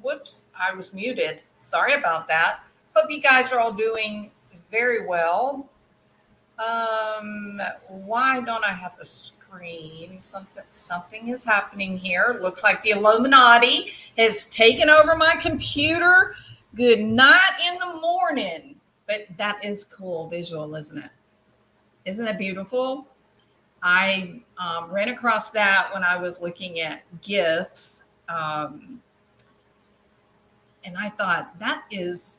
Whoops, I was muted. Sorry about that. Hope you guys are all doing very well. Why don't I have a screen? Something is happening here. Looks like the Illuminati has taken over my computer. Good night in the morning. But that is cool visual, isn't it? Isn't that beautiful? I ran across that when I was looking at GIFs. And I thought that is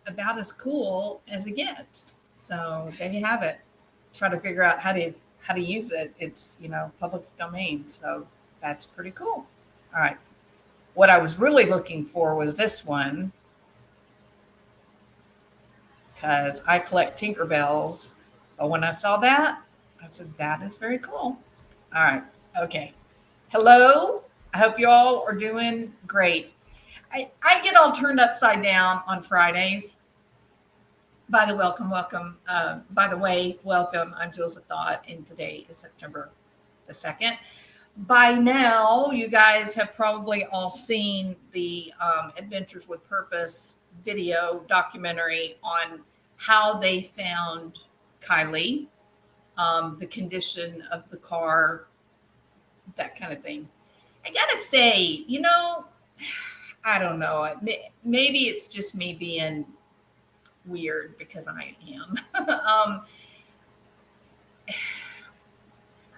about as cool as it gets. So there you have it. Try to figure out how to use it. It's public domain, so that's pretty cool. All right. What I was really looking for was this one because I collect Tinkerbells. But when I saw that, I said that is very cool. All right. Okay. Hello. I hope you all are doing great. I get all turned upside down on Fridays. By the way, welcome. I'm Jules of Thought, and today is September the 2nd. By now, you guys have probably all seen the Adventures with Purpose video documentary on how they found Kiely, the condition of the car, that kind of thing. I gotta say, I don't know. Maybe it's just me being weird because I am.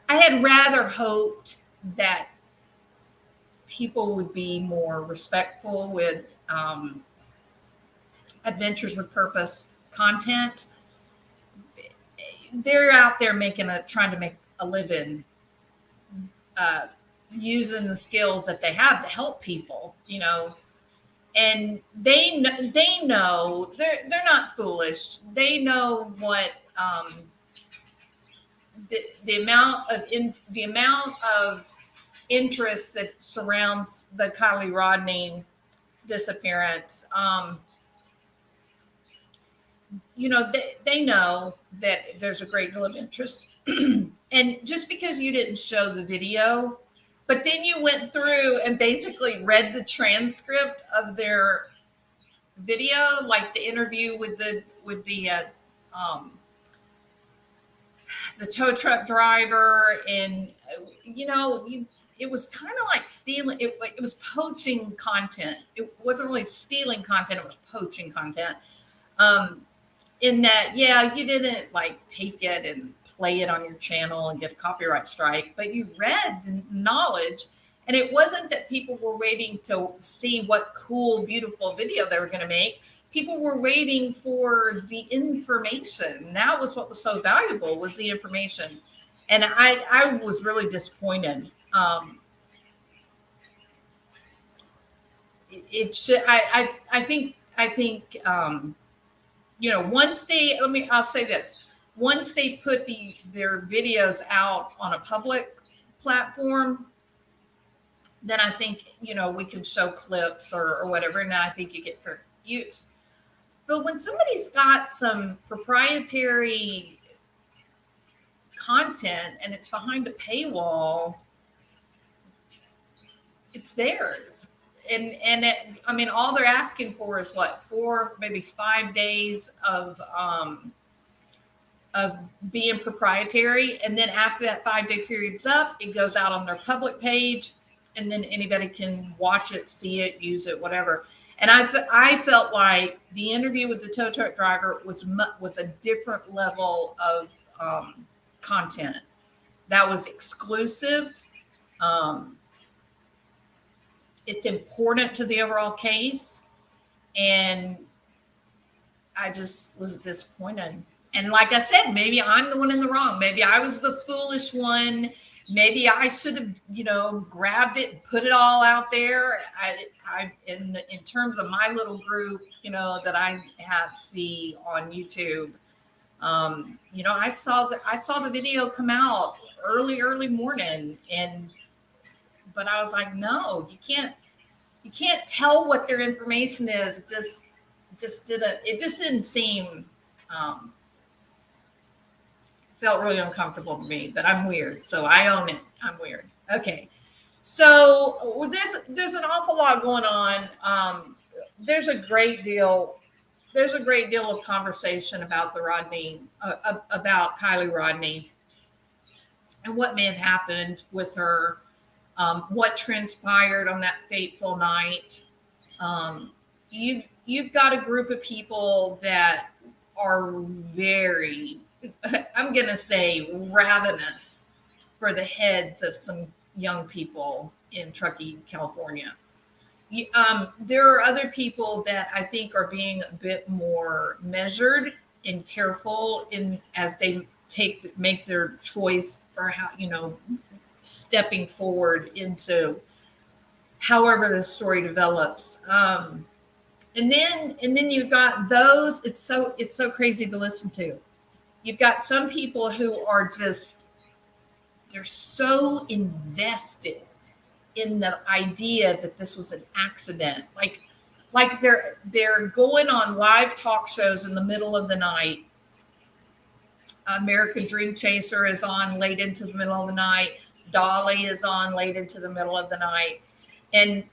I had rather hoped that people would be more respectful with Adventures with Purpose content. They're out there trying to make a living, using the skills that they have to help people, and they know they're not foolish. They know what the amount of interest that surrounds the Kiely Rodni disappearance. They know that there's a great deal of interest. And just because you didn't show the video, but then you went through and basically read the transcript of their video, like the interview with the tow truck driver, and it was kind of like stealing. It was poaching content. It wasn't really stealing content. It was poaching content. In that, yeah, you didn't like take it and play it on your channel and get a copyright strike, but you read the knowledge, and it wasn't that people were waiting to see what cool, beautiful video they were going to make. People were waiting for the information. That was what was so valuable, was the information. And I was really disappointed. I think I'll say this. Once they put their videos out on a public platform, then I think, we can show clips or whatever, and then I think you get fair use. But when somebody's got some proprietary content and it's behind a paywall, it's theirs. And all they're asking for is what, 4, maybe 5 days of being proprietary. And then after that 5-day period's up, it goes out on their public page, and then anybody can watch it, see it, use it, whatever. And I felt like the interview with the tow truck driver was a different level of content that was exclusive. It's important to the overall case, and I just was disappointed. And like I said, maybe I'm the one in the wrong. Maybe I was the foolish one. Maybe I should have, grabbed it and put it all out there. I in terms of my little group, that I see on YouTube, I saw the video come out early morning, but I was like, no, you can't tell what their information is. It just didn't seem. Felt really uncomfortable to me, but I'm weird. So I own it. I'm weird. Okay. So there's an awful lot going on. There's a great deal. There's a great deal of conversation about the Rodney, about Kiely Rodni, and what may have happened with her, what transpired on that fateful night. You've got a group of people that are very, I'm going to say, ravenous for the heads of some young people in Truckee, California. There are other people that I think are being a bit more measured and careful in as they make their choice for how, stepping forward into however the story develops. And then you've got those. It's so crazy to listen to. You've got some people who are just, they're so invested in the idea that this was an accident. Like they're going on live talk shows in the middle of the night. American Dream Chaser is on late into the middle of the night. Dolly is on late into the middle of the night. And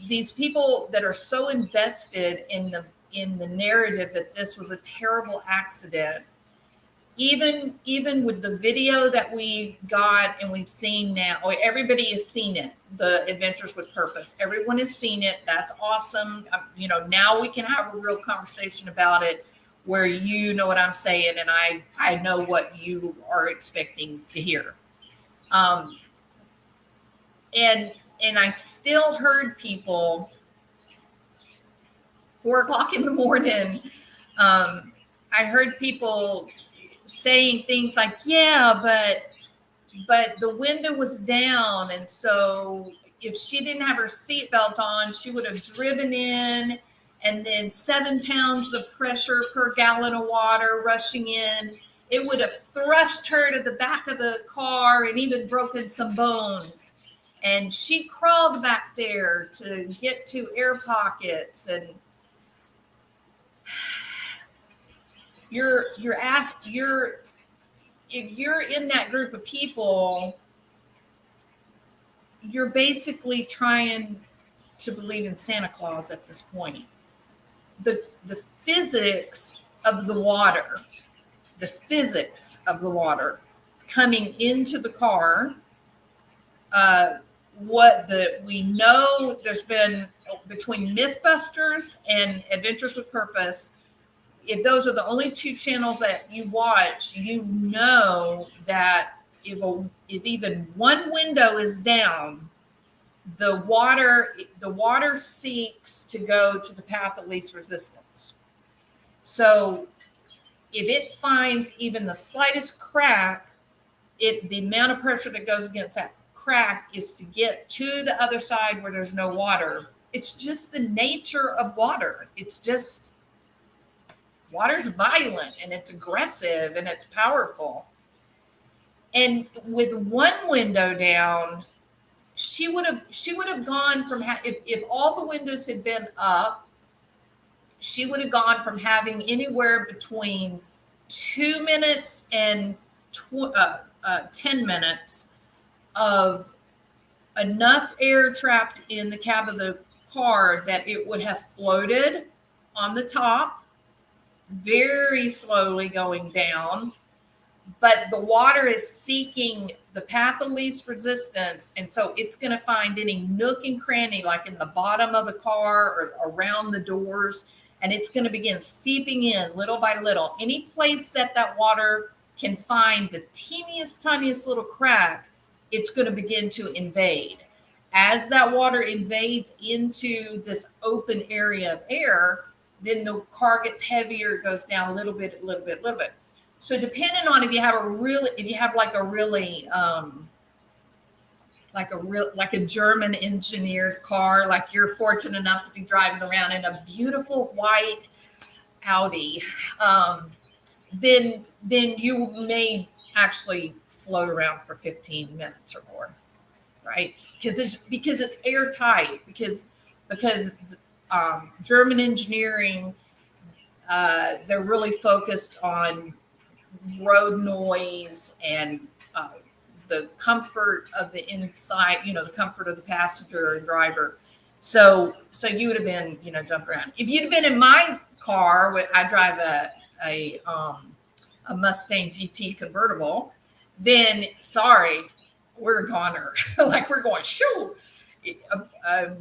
these people that are so invested in the narrative that this was a terrible accident, even with the video that we got and we've seen now, or everybody has seen it, the Adventures with Purpose. Everyone has seen it. That's awesome. Now we can have a real conversation about it where you know what I'm saying and I know what you are expecting to hear. And I still heard people 4:00 in the morning. I heard people saying things like, yeah, but the window was down. And so if she didn't have her seatbelt on, she would have driven in, and then 7 pounds of pressure per gallon of water rushing in, it would have thrust her to the back of the car and even broken some bones. And she crawled back there to get to air pockets. And if you're in that group of people, you're basically trying to believe in Santa Claus at this point. The physics of the water, coming into the car, we know there's been between Mythbusters and Adventures with Purpose. If those are the only two channels that you watch, you know that if even one window is down, the water seeks to go to the path of least resistance. So if it finds even the slightest crack, the amount of pressure that goes against that crack is to get to the other side where there's no water. It's just the nature of water. It's just, water's violent and it's aggressive and it's powerful. And with one window down, she would have gone from if all the windows had been up, she would have gone from having anywhere between 2 minutes and 10 minutes of enough air trapped in the cab of the car that it would have floated on the top, very slowly going down. But the water is seeking the path of least resistance. And so it's going to find any nook and cranny, like in the bottom of the car or around the doors. And it's going to begin seeping in little by little. Any place that water can find the teeniest, tiniest little crack, it's going to begin to invade. As that water invades into this open area of air, then the car gets heavier, it goes down a little bit. So depending on if you have like a German engineered car, like you're fortunate enough to be driving around in a beautiful white Audi, then you may actually float around for 15 minutes or more, right? Because it's airtight, because German engineering, they're really focused on road noise and the comfort of the inside, the comfort of the passenger or driver. So you would have been, jumping around. If you'd have been in my car, I drive a Mustang GT convertible, then sorry, we're a goner. Like we're going, shoo. A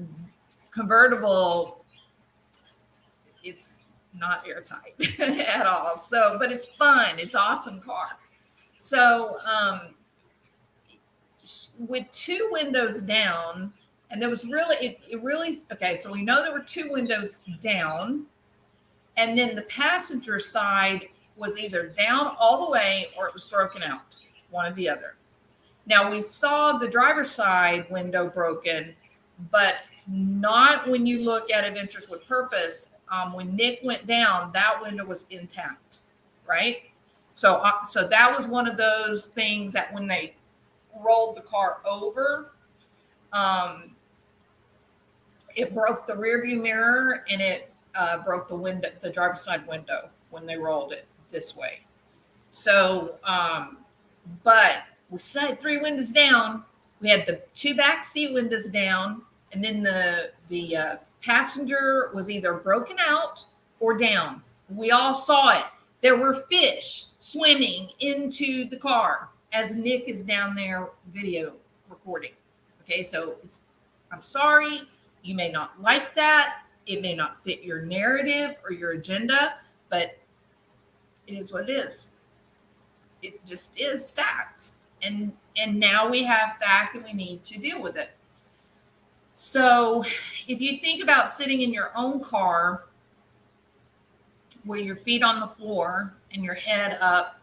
convertible, it's not airtight at all. So, but it's fun. It's awesome car. So, with two windows down, and there was really, it really, okay, so we know there were two windows down, and then the passenger side was either down all the way or it was broken out, one or the other. Now we saw the driver's side window broken, but not when you look at Adventures with Purpose. When Nick went down, that window was intact, right? So that was one of those things that when they rolled the car over, it broke the rear view mirror and it broke the window, the driver's side window, when they rolled it this way. So, but we still had three windows down. We had the two back seat windows down, and then the passenger was either broken out or down. We all saw it. There were fish swimming into the car as Nick is down there video recording. Okay, so I'm sorry, you may not like that. It may not fit your narrative or your agenda, but it is what it is. It just is fact. And now we have fact and we need to deal with it. So if you think about sitting in your own car with your feet on the floor and your head up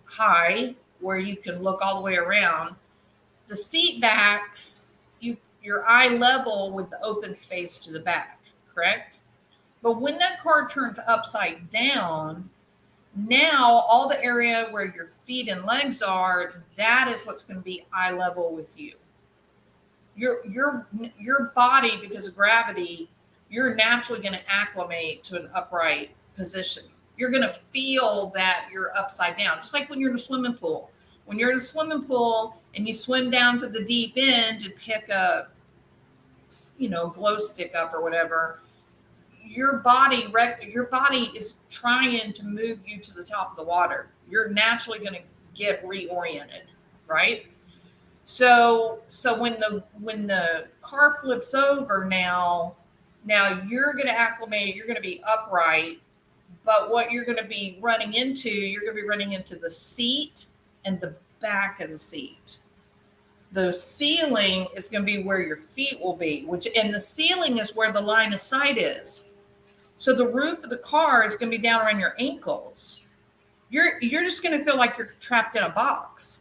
high where you can look all the way around, the seat backs, your eye level with the open space to the back, correct? But when that car turns upside down, now all the area where your feet and legs are, that is what's going to be eye level with you. Your body, because of gravity, you're naturally going to acclimate to an upright position. You're going to feel that you're upside down, just like when you're in a swimming pool. When you're in a swimming pool and you swim down to the deep end and pick a, glow stick up or whatever, your body is trying to move you to the top of the water. You're naturally going to get reoriented, right? So when the car flips over now you're going to acclimate, you're going to be upright, but what you're going to be running into the seat and the back of the seat. The ceiling is going to be where your feet will be, and the ceiling is where the line of sight is. So the roof of the car is going to be down around your ankles. You're just going to feel like you're trapped in a box.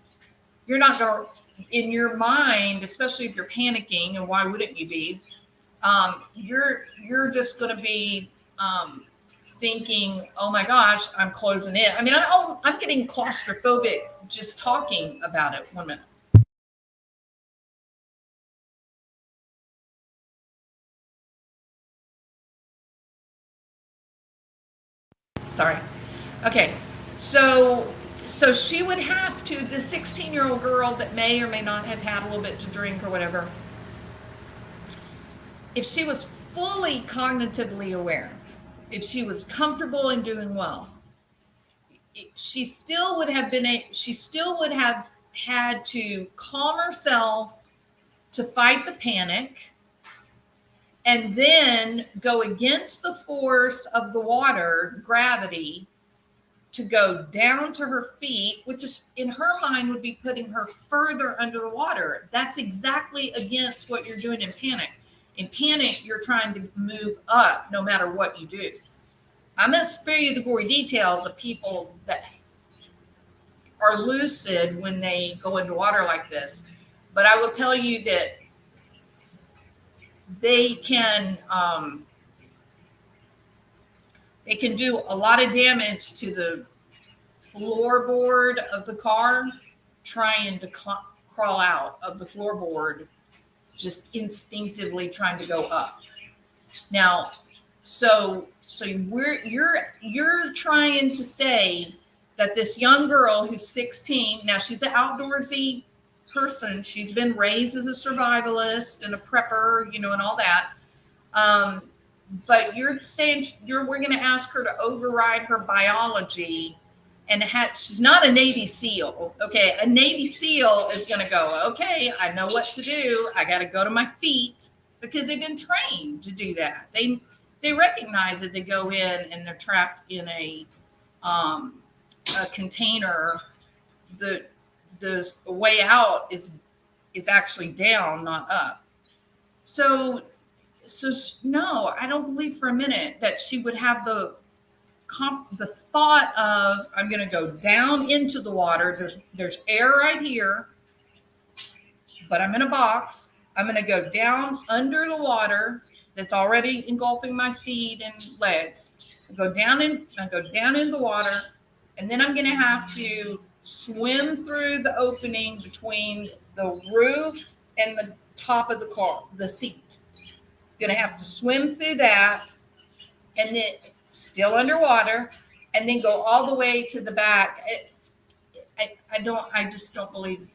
You're not going to, in your mind, especially if you're panicking, and why wouldn't you be? You're just going to be thinking, oh my gosh, I'm closing in. I mean, I'm getting claustrophobic just talking about it. 1 minute. Sorry. Okay. So she would have to, the 16-year-old girl that may or may not have had a little bit to drink or whatever, if she was fully cognitively aware, if she was comfortable and doing well, she still would have had to calm herself to fight the panic and then go against the force of the water, gravity, to go down to her feet, which is in her mind would be putting her further under the water. That's exactly against what you're doing in panic. In panic, you're trying to move up no matter what you do. I'm going to spare you the gory details of people that are lucid when they go into water like this. But I will tell you that they can do a lot of damage to the floorboard of the car, trying to crawl out of the floorboard, just instinctively trying to go up. Now, so you're trying to say that this young girl who's 16, now she's an outdoorsy person. She's been raised as a survivalist and a prepper, and all that. But you're saying we're going to ask her to override her biology, and she's not a Navy SEAL. Okay, a Navy SEAL is going to go, okay, I know what to do. I got to go to my feet, because they've been trained to do that. They recognize that they go in and they're trapped in a container. The way out is actually down, not up. So no, I don't believe for a minute that she would have the thought of, I'm going to go down into the water. There's air right here, but I'm in a box. I'm going to go down under the water that's already engulfing my feet and legs. I go down into the water, and then I'm going to have to swim through the opening between the roof and the top of the car, the seat. Going to have to swim through that, and then still underwater, and then go all the way to the back. I just don't believe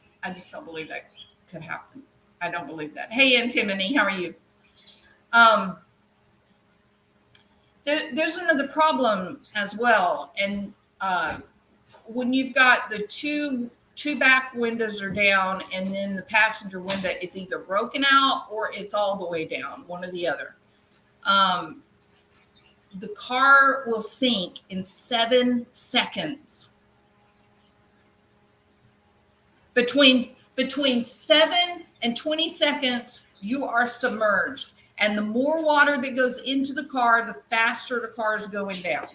that could happen. I don't believe that. Hey, Antimony, how are you? There's another problem as well, and when you've got the two back windows are down, and then the passenger window is either broken out or it's all the way down, one or the other. The car will sink in 7 seconds. Between 7 and 20 seconds, you are submerged. And the more water that goes into the car, the faster the car is going down.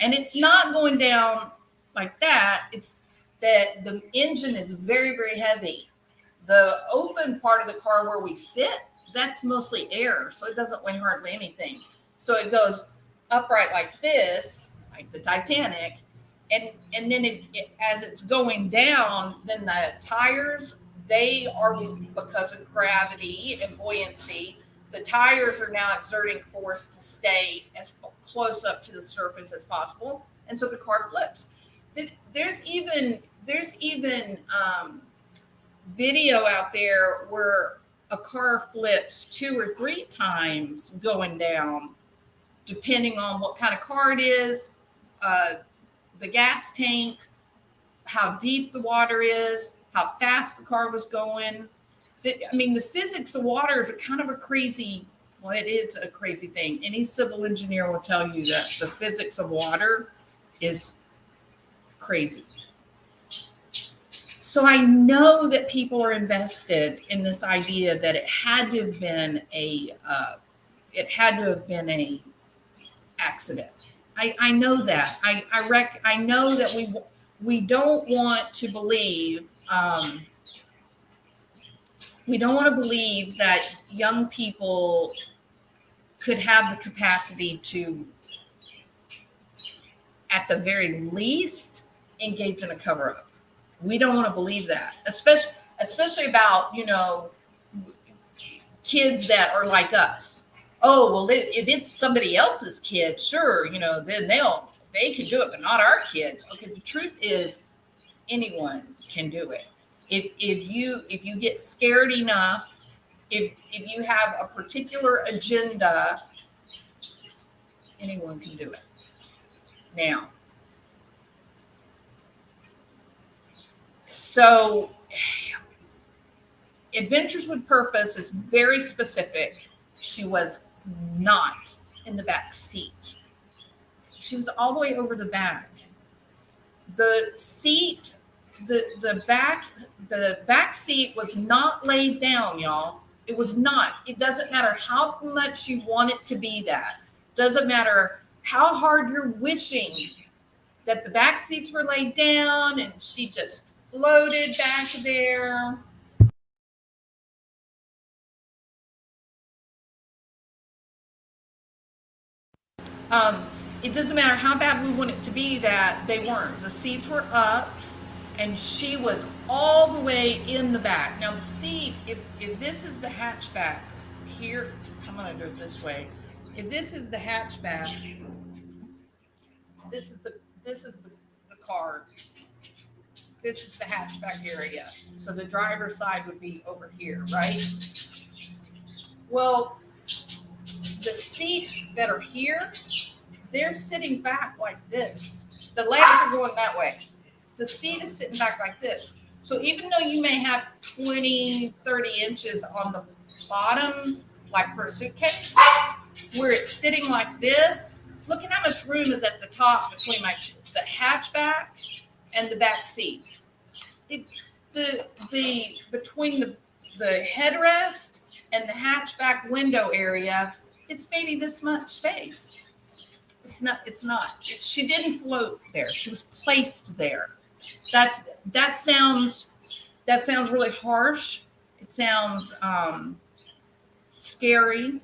And it's not going down like that. It's that the engine is very, very heavy. The open part of the car where we sit, that's mostly air, so it doesn't weigh hardly anything. So it goes upright like this, like the Titanic, and then as it's going down, then the tires, they are, because of gravity and buoyancy, the tires are now exerting force to stay as close up to the surface as possible, and so the car flips. There's even video out there where a car flips 2 or 3 times going down, depending on what kind of car it is, the gas tank, how deep the water is, how fast the car was going. The physics of water is a kind of a crazy, well, it is a crazy thing. Any civil engineer will tell you that the physics of water is crazy. So I know that people are invested in this idea that it had to have been a accident. I know that. I know that we don't want to believe. We don't want to believe that young people could have the capacity to, at the very least, engage in a cover-up. We don't want to believe that, especially about, kids that are like us. Oh, well, if it's somebody else's kid, sure, then they can do it, but not our kids. Okay, the truth is, anyone can do it. If you get scared enough, if you have a particular agenda, anyone can do it. Now, so Adventures with Purpose is very specific. She was not in the back seat. She was all the way over the back. The seat, the back seat was not laid down, y'all. It was not. It doesn't matter how much you want it to be that. Doesn't matter how hard you're wishing that the back seats were laid down and she just floated back there. It doesn't matter how bad we want it to be that they weren't. The seats were up and she was all the way in the back. Now the seats, if this is the hatchback here, I'm going to do it this way. If this is the hatchback, this is the car. this is the hatchback area. So the driver's side would be over here, right? Well, the seats that are here, they're sitting back like this. The legs are going that way. The seat is sitting back like this. So even though you may have 20, 30 inches on the bottom, like for a suitcase, where it's sitting like this, look at how much room is at the top between the hatchback and the back seat. Between the headrest and the hatchback window area, it's maybe this much space. It's not. She didn't float there. She was placed there. That sounds really harsh. It sounds scary,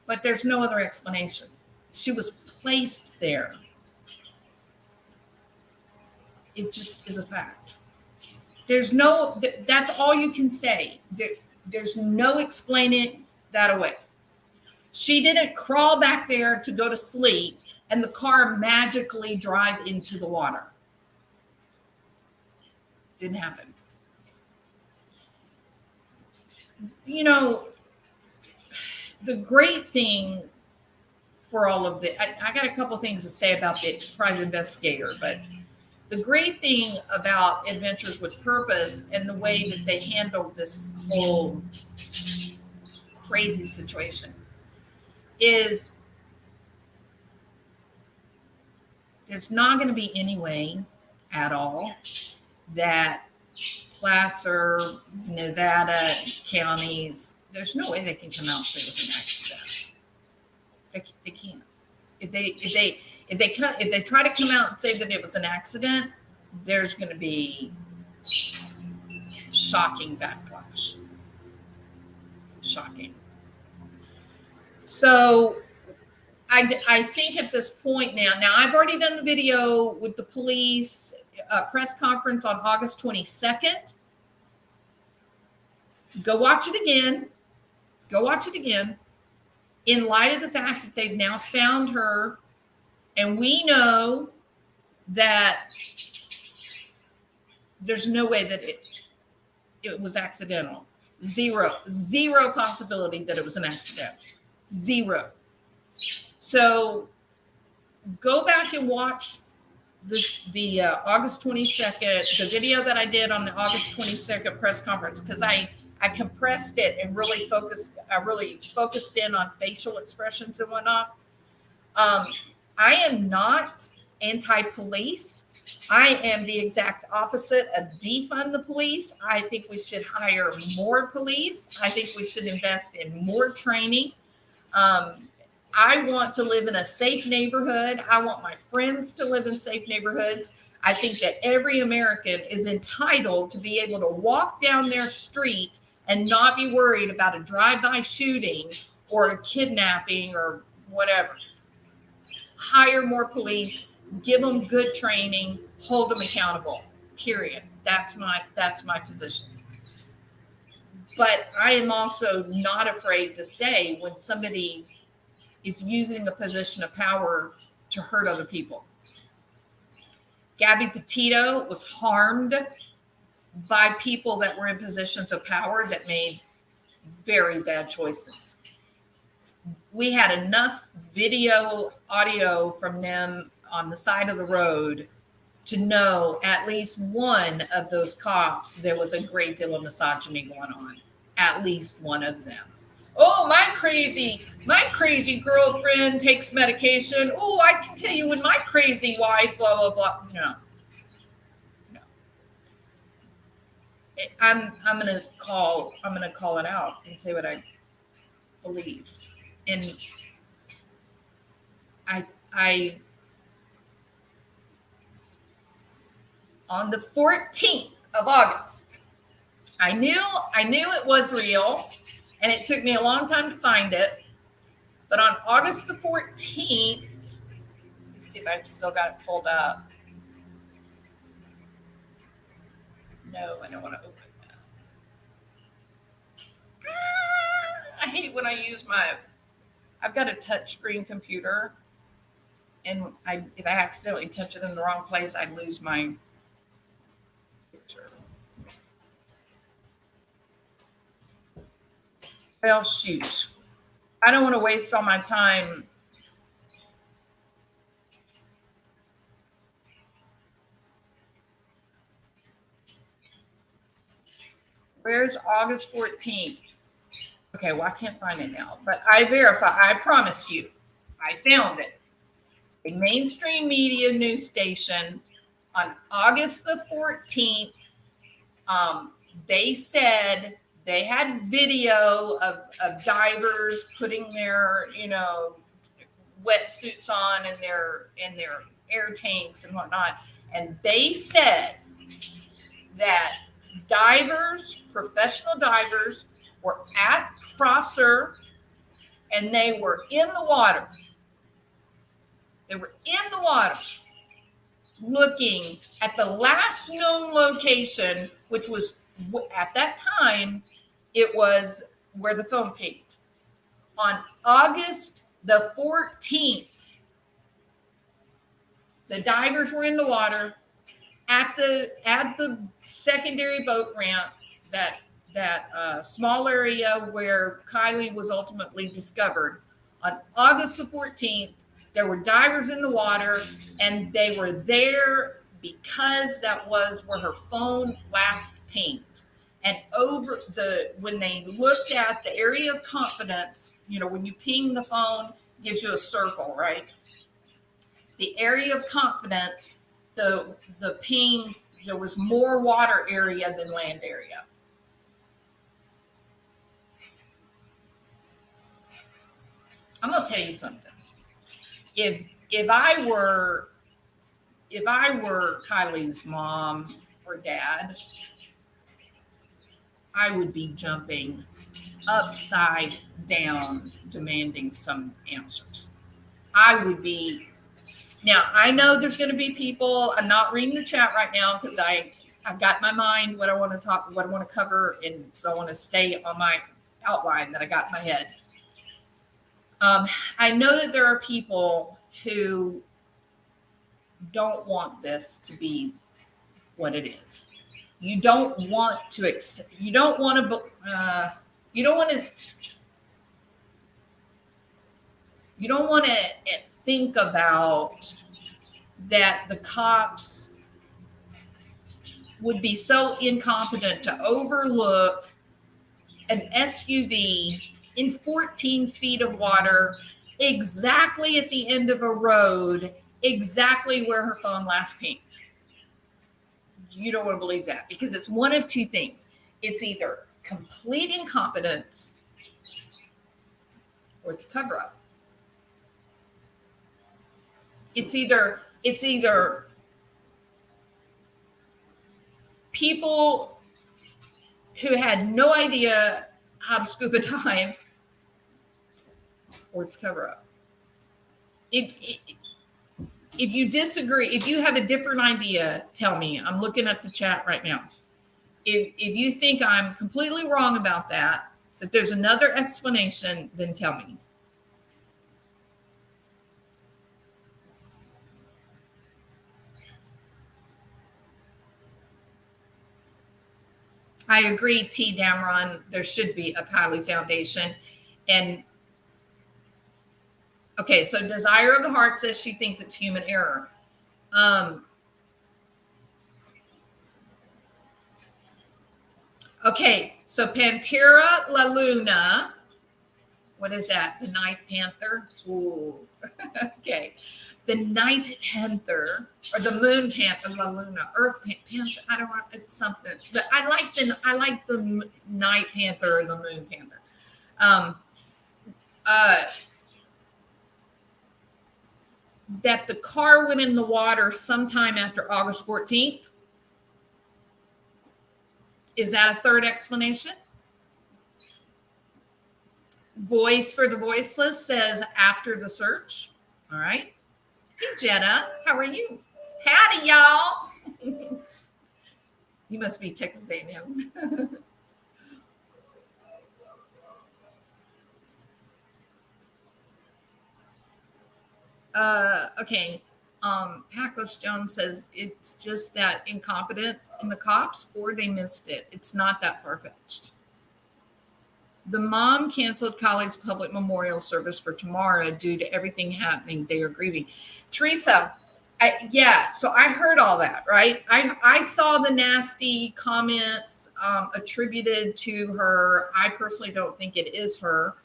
but there's no other explanation. She was placed there. It just is a fact. That's all you can say. There's no explaining that away. She didn't crawl back there to go to sleep and the car magically drive into the water. Didn't happen. You know, the great thing for all of the, I got a couple things to say about the private investigator, but the great thing about Adventures with Purpose and the way that they handled this whole crazy situation is there's not going to be any way at all that Placer, Nevada counties, there's no way they can come out and say it was an accident. They can't. If they try to come out and say that it was an accident, there's going to be shocking backlash. Shocking. So I think at this point now I've already done the video with the police press conference on August 22nd. Go watch it again. In light of the fact that they've now found her, and we know that there's no way that it was accidental. Zero possibility that it was an accident. Zero. So go back and watch the August 22nd, the video that I did on the August 22nd press conference, because I compressed it and really focused in on facial expressions and whatnot. I am not anti-police. I am the exact opposite of defund the police. I think we should hire more police. I think we should invest in more training. I want to live in a safe neighborhood. I want my friends to live in safe neighborhoods. I think that every American is entitled to be able to walk down their street and not be worried about a drive-by shooting or a kidnapping or whatever. Hire more police, give them good training, hold them accountable, period. That's my position. But I am also not afraid to say when somebody is using a position of power to hurt other people. Gabby Petito was harmed by people that were in positions of power that made very bad choices. We had enough audio from them on the side of the road to know at least one of those cops, there was a great deal of misogyny going on. At least one of them. Oh, my crazy girlfriend takes medication. Oh, I can tell you when my crazy wife, blah, blah, blah. No. I'm gonna call it out and say what I believe. And I on the 14th of August, I knew it was real. And it took me a long time to find it. But on August the 14th, let's see if I've still got it pulled up. No, I don't want to open that. I hate when I use I've got a touchscreen computer. and if I accidentally touch it in the wrong place, I lose my picture. Well, shoot. I don't want to waste all my time. Where's August 14th? Okay, well, I can't find it now, but I promise you, I found it. A mainstream media news station on August the 14th, they said they had video of divers putting their, wetsuits on and their air tanks and whatnot. And they said that divers, professional divers, were at Prosser and they were in the water. They were in the water looking at the last known location, which was at that time, it was where the phone peaked. On August the 14th, the divers were in the water at the secondary boat ramp, that small area where Kiely was ultimately discovered. On August the 14th, there were divers in the water, and they were there because that was where her phone last pinged. And when they looked at the area of confidence, when you ping the phone, it gives you a circle, right? The area of confidence, the ping, there was more water area than land area. I'm gonna tell you something. If I were Kylie's mom or dad, I would be jumping upside down demanding some answers. I would be. Now, I know there's going to be people, I'm not reading the chat right now because I've got my mind, what I want to cover, and so I want to stay on my outline that I got in my head. I know that there are people who don't want this to be what it is. You don't want to think about that the cops would be so incompetent to overlook an SUV in 14 feet of water, exactly at the end of a road, exactly where her phone last pinged. You don't want to believe that, because it's one of two things. It's either complete incompetence or it's a cover-up. It's either people who had no idea how to scuba dive, or it's cover up. If you disagree, if you have a different idea, tell me. I'm looking at the chat right now. If you think I'm completely wrong about that there's another explanation, then tell me. I agree, T. Dameron, there should be a Kiely Foundation. And okay, so Desire of the Heart says she thinks it's human error. Okay, so Pantera La Luna, what is that? The Night Panther? Ooh. Okay. The Night Panther, or the Moon Panther, La Luna, Earth Panther. I don't know, it's something. But I like the Night Panther or the Moon Panther. That the car went in the water sometime after August 14th. Is that a third explanation? Voice for the Voiceless says after the search. All right. Hey, Jenna, how are you? Howdy, y'all. You must be Texas A&M. Okay. Hackless Jones says it's just that incompetence in the cops, or they missed it. It's not that far fetched. The mom canceled Kiely's public memorial service for tomorrow due to everything happening. They are grieving. Teresa, yeah, so I heard all that, right? I saw the nasty comments attributed to her. I personally don't think it is her.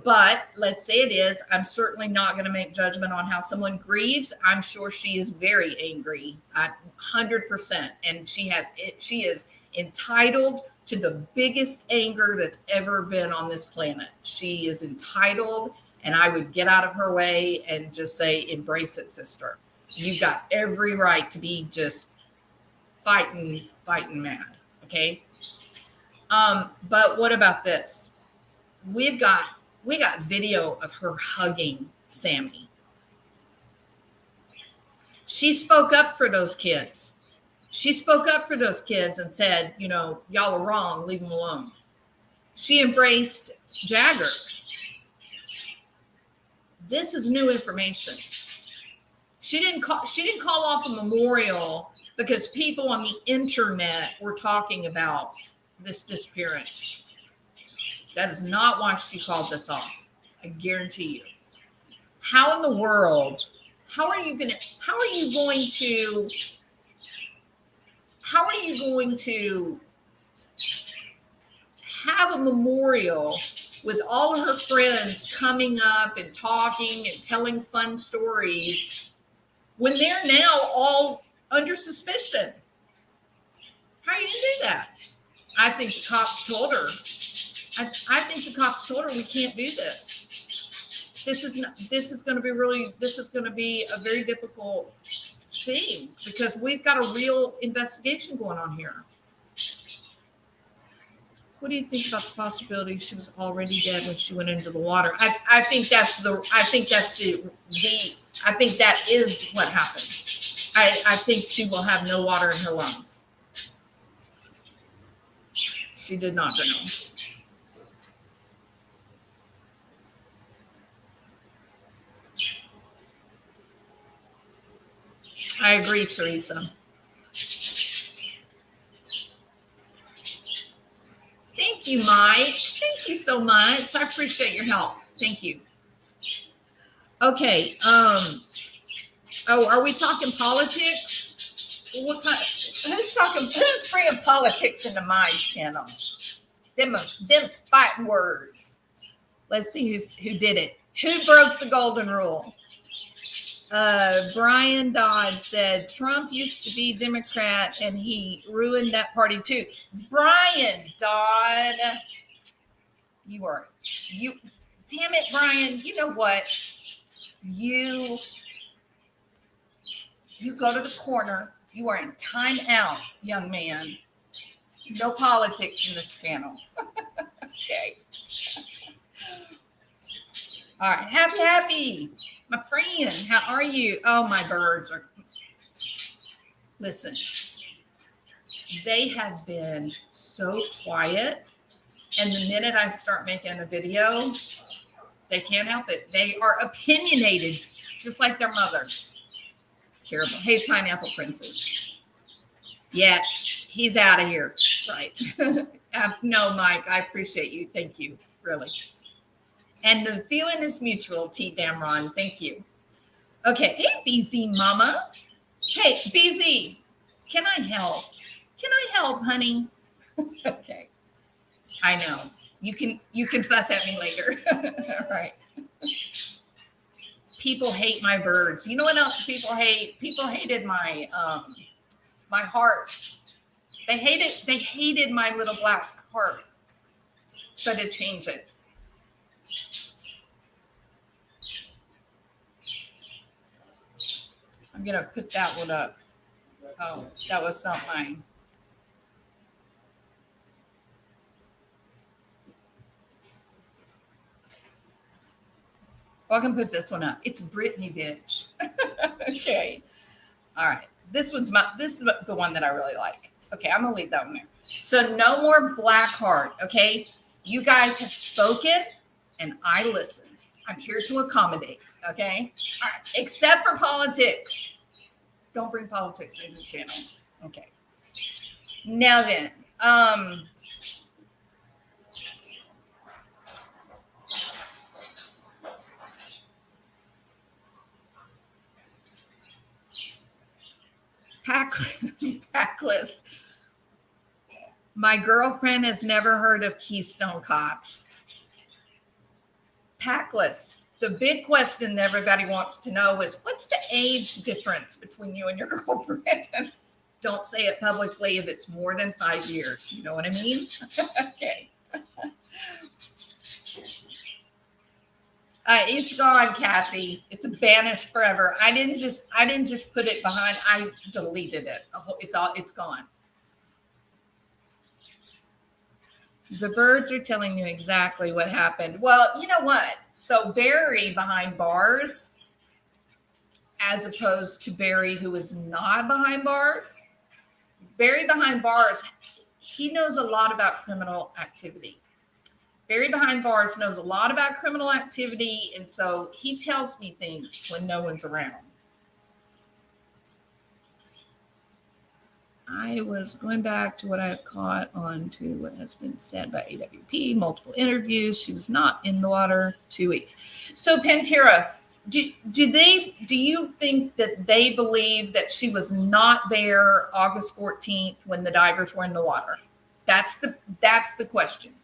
But let's say it is. I'm certainly not going to make judgment on how someone grieves. I'm sure she is very angry, 100%, and she is entitled to the biggest anger that's ever been on this planet. She is entitled, and I would get out of her way and just say, embrace it, sister. You've got every right to be just fighting mad. Okay. But what about this? We got video of her hugging Sammy. She spoke up for those kids. She spoke up for those kids and said, you know, y'all are wrong, leave them alone. She embraced Jagger. This is new information. She didn't call off a memorial because people on the internet were talking about this disappearance. That is not why she called this off. I guarantee you. How in the world? How are you going to have a memorial with all of her friends coming up and talking and telling fun stories when they're now all under suspicion? How are you going to do that? I think the cops told her. I think the cops told her we can't do this. This is going to be a very difficult thing because we've got a real investigation going on here. What do you think about the possibility she was already dead when she went into the water? I think that is what happened. I think she will have no water in her lungs. She did not drown. I agree, Teresa. Thank you, Mike. Thank you so much. I appreciate your help. Thank you. Okay. Are we talking politics? Who's bringing politics into my channel? Them's fighting words. Let's see who did it. Who broke the golden rule? Brian Dodd said Trump used to be Democrat and he ruined that party too. Brian Dodd, damn it, Brian. You know what? You go to the corner. You are in time out, young man. No politics in this channel. Okay. All right. Happy. My friend, how are you? Oh, my birds are. Listen, they have been so quiet. And the minute I start making a video, they can't help it. They are opinionated, just like their mother. Terrible. Hey, Pineapple Princess. Yeah, he's out of here. Right. No, Mike, I appreciate you. Thank you. Really. And the feeling is mutual, T. Damron. Thank you. Okay. Hey, BZ Mama. Hey, BZ, can I help? Can I help, honey? Okay. I know. You can fuss at me later. All right. People hate my birds. You know what else people hate? People hated my my hearts. They hated my little black heart. So I did change it. I'm going to put that one up. Oh, that was not mine. Well, I can put this one up. It's Brittany, bitch. Okay. All right. This is the one that I really like. Okay, I'm going to leave that one there. So no more black heart, okay? You guys have spoken and I listened. I'm here to accommodate. Okay. All right. Except for politics. Don't bring politics into the channel. Okay. Now then, pack, pack list. My girlfriend has never heard of Keystone Cops. Pack list. The big question that everybody wants to know is what's the age difference between you and your girlfriend? Don't say it publicly if it's more than 5 years. You know what I mean? Okay. It's gone, Kathy. It's banished forever. I didn't just put it behind. I deleted it. It's gone. The birds are telling you exactly what happened. Well, you know what? So Barry behind bars, as opposed to Barry who is not behind bars. Barry behind bars, he knows a lot about criminal activity. Barry behind bars knows a lot about criminal activity, and so he tells me things when no one's around. I was going back to what I have caught on to what has been said by AWP, multiple interviews. She was not in the water 2 weeks. So Pantera, do you think that they believe that she was not there August 14th when the divers were in the water? That's the question.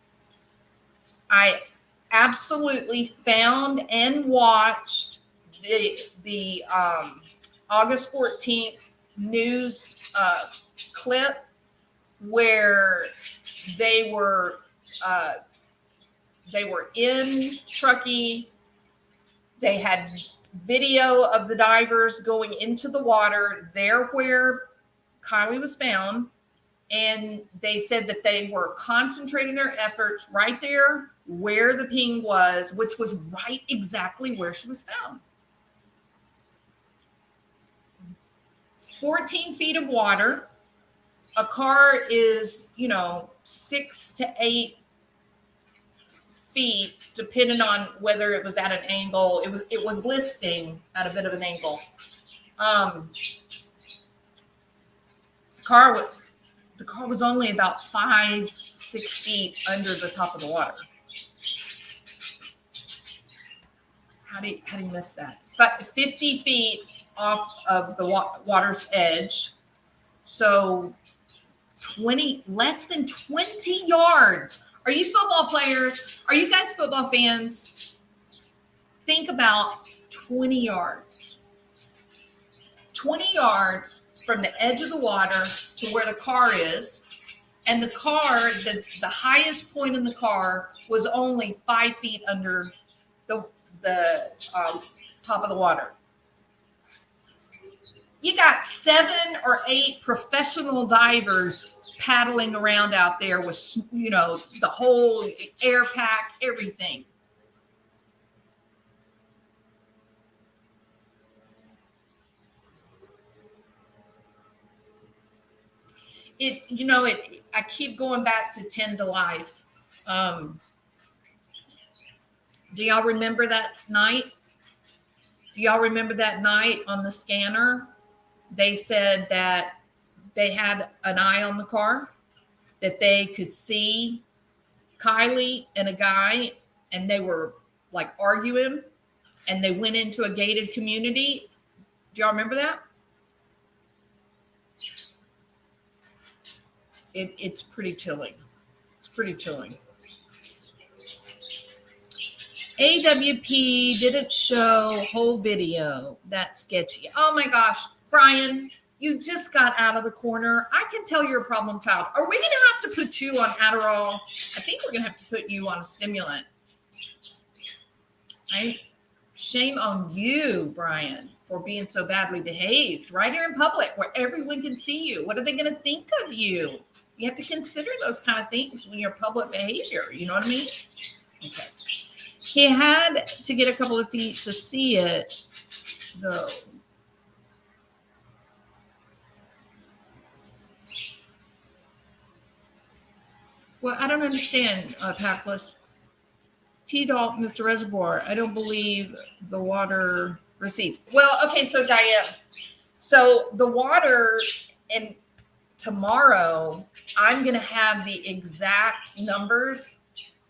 I absolutely found and watched the August 14th news clip where they were in Truckee. They had video of the divers going into the water there where Kiely was found, and they said that they were concentrating their efforts right there where the ping was, which was right exactly where she was found. 14 feet of water. A car is, 6 to 8 feet, depending on whether it was at an angle. It was listing at a bit of an angle. The car was only about 5-6 feet under the top of the water. How do you miss that? 50 feet off of the water's edge. So less than 20 yards. Are you football players? Are you guys football fans? Think about 20 yards. 20 yards from the edge of the water to where the car is. And the car, the highest point in the car was only 5 feet under the top of the water. You got 7 or 8 professional divers paddling around out there with, the whole air pack, everything. I keep going back to 10 to life. Do y'all remember that night? Do y'all remember that night on the scanner? They said that they had an eye on the car, that they could see Kiely and a guy, and they were like arguing, and they went into a gated community. Do y'all remember that? It's pretty chilling. It's pretty chilling. AWP didn't show whole video. That's sketchy. Oh my gosh, Brian, you just got out of the corner. I can tell you're a problem child. Are we going to have to put you on Adderall? I think we're going to have to put you on a stimulant. Right? Shame on you, Brian, for being so badly behaved right here in public where everyone can see you. What are they going to think of you? You have to consider those kind of things when you're public behavior. You know what I mean? Okay. He had to get a couple of feet to see it, though. Well, I don't understand, Packless. T. Dalton is the reservoir. I don't believe the water recedes. Well, okay, so Diane, so the water, and tomorrow I'm going to have the exact numbers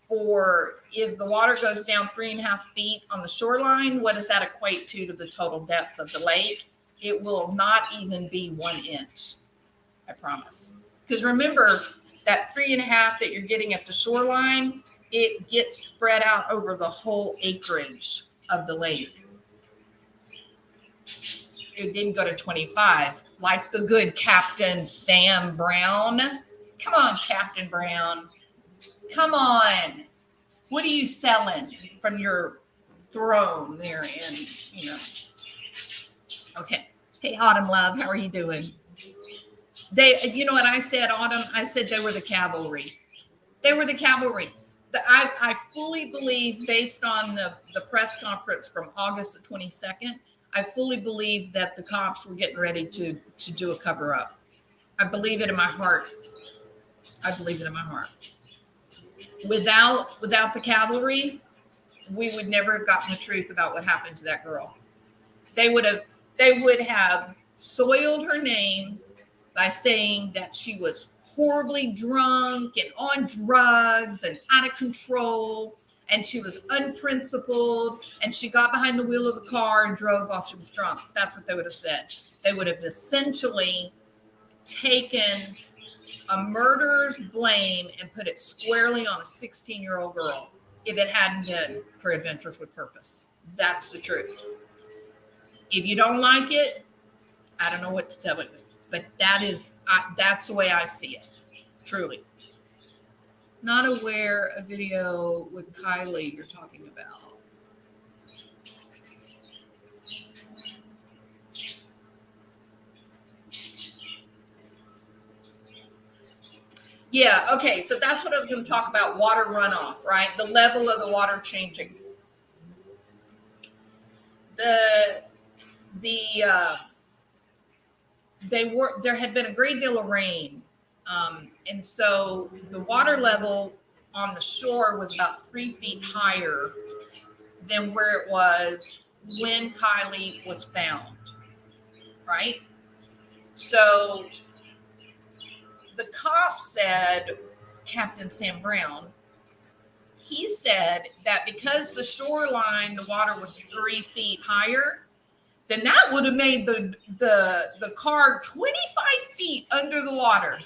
for if the water goes down 3.5 feet on the shoreline, what does that equate to the total depth of the lake? It will not even be 1 inch. I promise. Because remember that 3.5 that you're getting at the shoreline, it gets spread out over the whole acreage of the lake. It didn't go to 25, like the good Captain Sam Brown. Come on, Captain Brown. Come on. What are you selling from your throne there in. Okay. Hey, Autumn Love, how are you doing? You know what I said, Autumn? I said they were the cavalry. They were the cavalry. I fully believe, based on the press conference from August the 22nd, I fully believe that the cops were getting ready to do a cover up. I believe it in my heart. I believe it in my heart. Without the cavalry, we would never have gotten the truth about what happened to that girl. They would have soiled her name by saying that she was horribly drunk and on drugs and out of control, and she was unprincipled, and she got behind the wheel of the car and drove while she was drunk. That's what they would have said. They would have essentially taken a murderer's blame and put it squarely on a 16-year-old girl if it hadn't been for Adventures with Purpose. That's the truth. If you don't like it, I don't know what to tell you, but that's the way I see it, truly. Not aware of video with Kiely you're talking about. Yeah, okay, so that's what I was going to talk about, water runoff, right? The level of the water changing. There had been a great deal of rain, and so the water level on the shore was about 3 feet higher than where it was when Kiely was found, right? So the cop said, Captain Sam Brown, he said that because the shoreline, the water was 3 feet higher, then that would have made the car 25 feet under the water.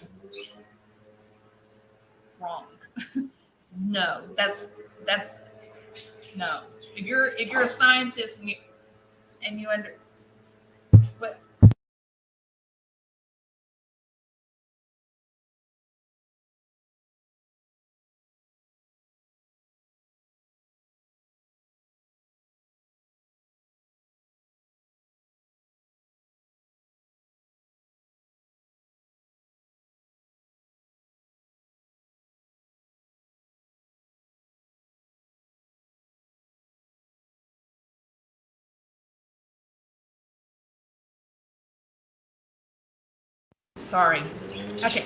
Wrong. No, that's no. If you're a scientist and you under what? Sorry. Okay.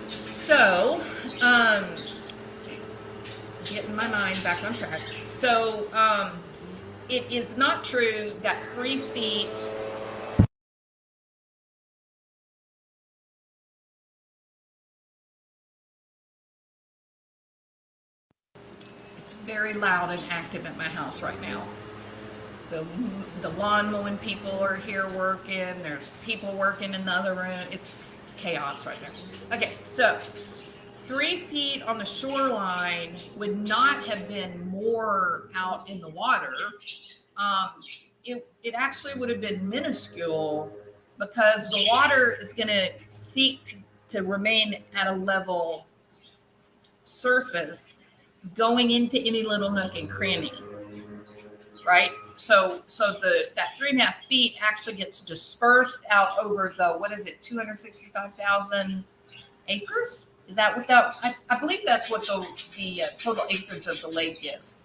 So, getting my mind back on track. So, it is not true that 3 feet. It's very loud and active at my house right now. The lawn mowing people are here working. There's people working in the other room. It's chaos right now. Okay, so 3 feet on the shoreline would not have been more out in the water. It actually would have been minuscule because the water is going to seek to remain at a level surface going into any little nook and cranny, right? So that 3.5 feet actually gets dispersed out over the, 265,000 acres? Is that what I believe that's what the total acreage of the lake is.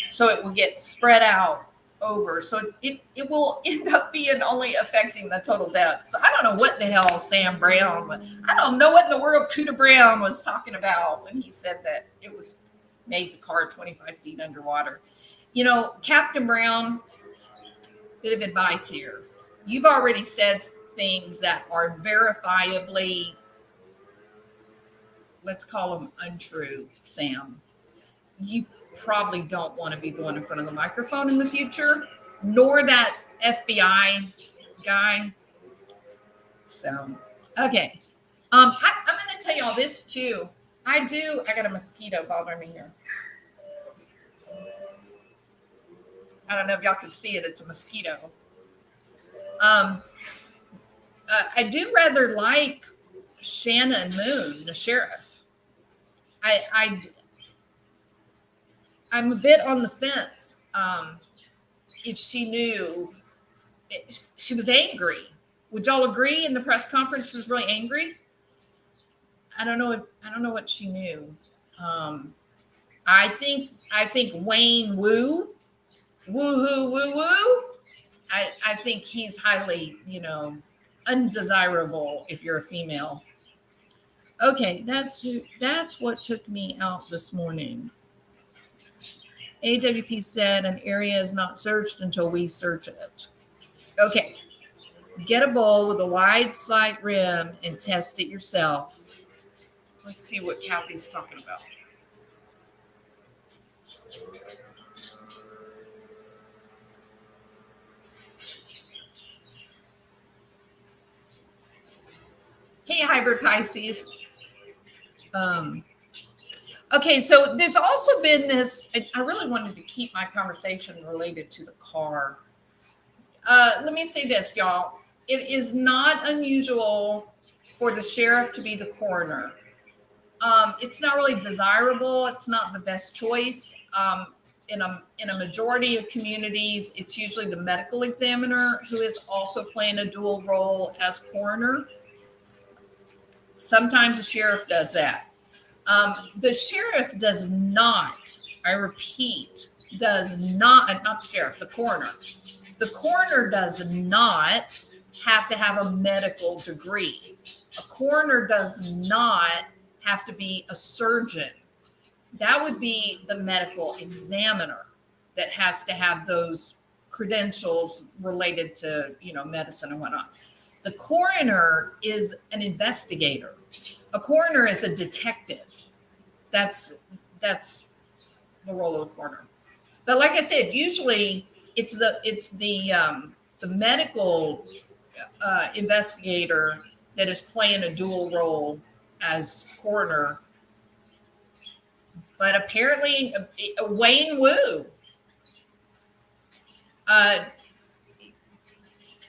So it will get spread out over. So it will end up being only affecting the total depth. So I don't know what the hell Sam Brown, I don't know what in the world Cuda Brown was talking about when he said that it was made the car 25 feet underwater. Captain Brown, bit of advice here. You've already said things that are verifiably, let's call them untrue, Sam. You probably don't want to be the one in front of the microphone in the future, nor that FBI guy. So, okay. I'm going to tell y'all this too. I got a mosquito bothering me here. I don't know if y'all can see it. It's a mosquito. I do rather like Shannon Moon, the sheriff. I'm a bit on the fence. If she knew, she was angry. Would y'all agree? In the press conference, she was really angry. I don't know what she knew. I think Wayne woo. I think he's highly, undesirable if you're a female. Okay, that's what took me out this morning. AWP said an area is not searched until we search it. Okay, get a bowl with a wide slide rim and test it yourself. Let's see what Kathy's talking about. Hey, hybrid Pisces. Okay, so there's also been this, I really wanted to keep my conversation related to the car. Let me say this, y'all. It is not unusual for the sheriff to be the coroner. It's not really desirable. It's not the best choice. In a majority of communities, it's usually the medical examiner who is also playing a dual role as coroner. Sometimes the sheriff does that. The sheriff does not, I repeat, not the sheriff, the coroner. The coroner does not have to have a medical degree. A coroner does not have to be a surgeon. That would be the medical examiner that has to have those credentials related to, medicine and whatnot. The coroner is an investigator. A coroner is a detective. That's the role of the coroner. But like I said, usually it's the medical investigator that is playing a dual role as coroner. But apparently, Wayne Wu,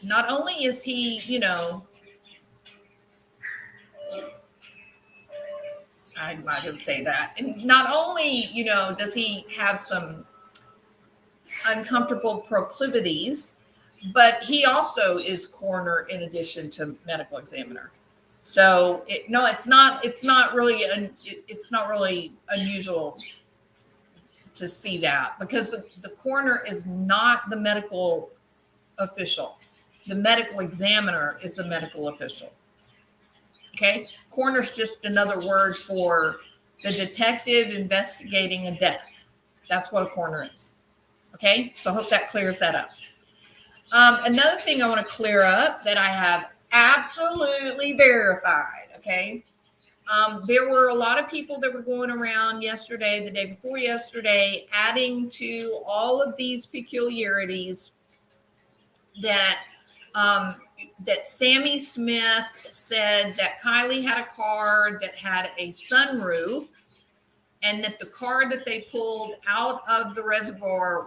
not only is he, I'm not going to say that. And not only, does he have some uncomfortable proclivities, but he also is coroner in addition to medical examiner. So it's not really unusual to see that, because the coroner is not the medical official. The medical examiner is the medical official. Okay, coroner's just another word for the detective investigating a death. That's what a coroner is. Okay, so I hope that clears that up. Another thing I want to clear up that I have absolutely verified, okay? There were a lot of people that were going around yesterday, the day before yesterday, adding to all of these peculiarities that Sammy Smith said that Kiely had a car that had a sunroof, and that the car that they pulled out of the reservoir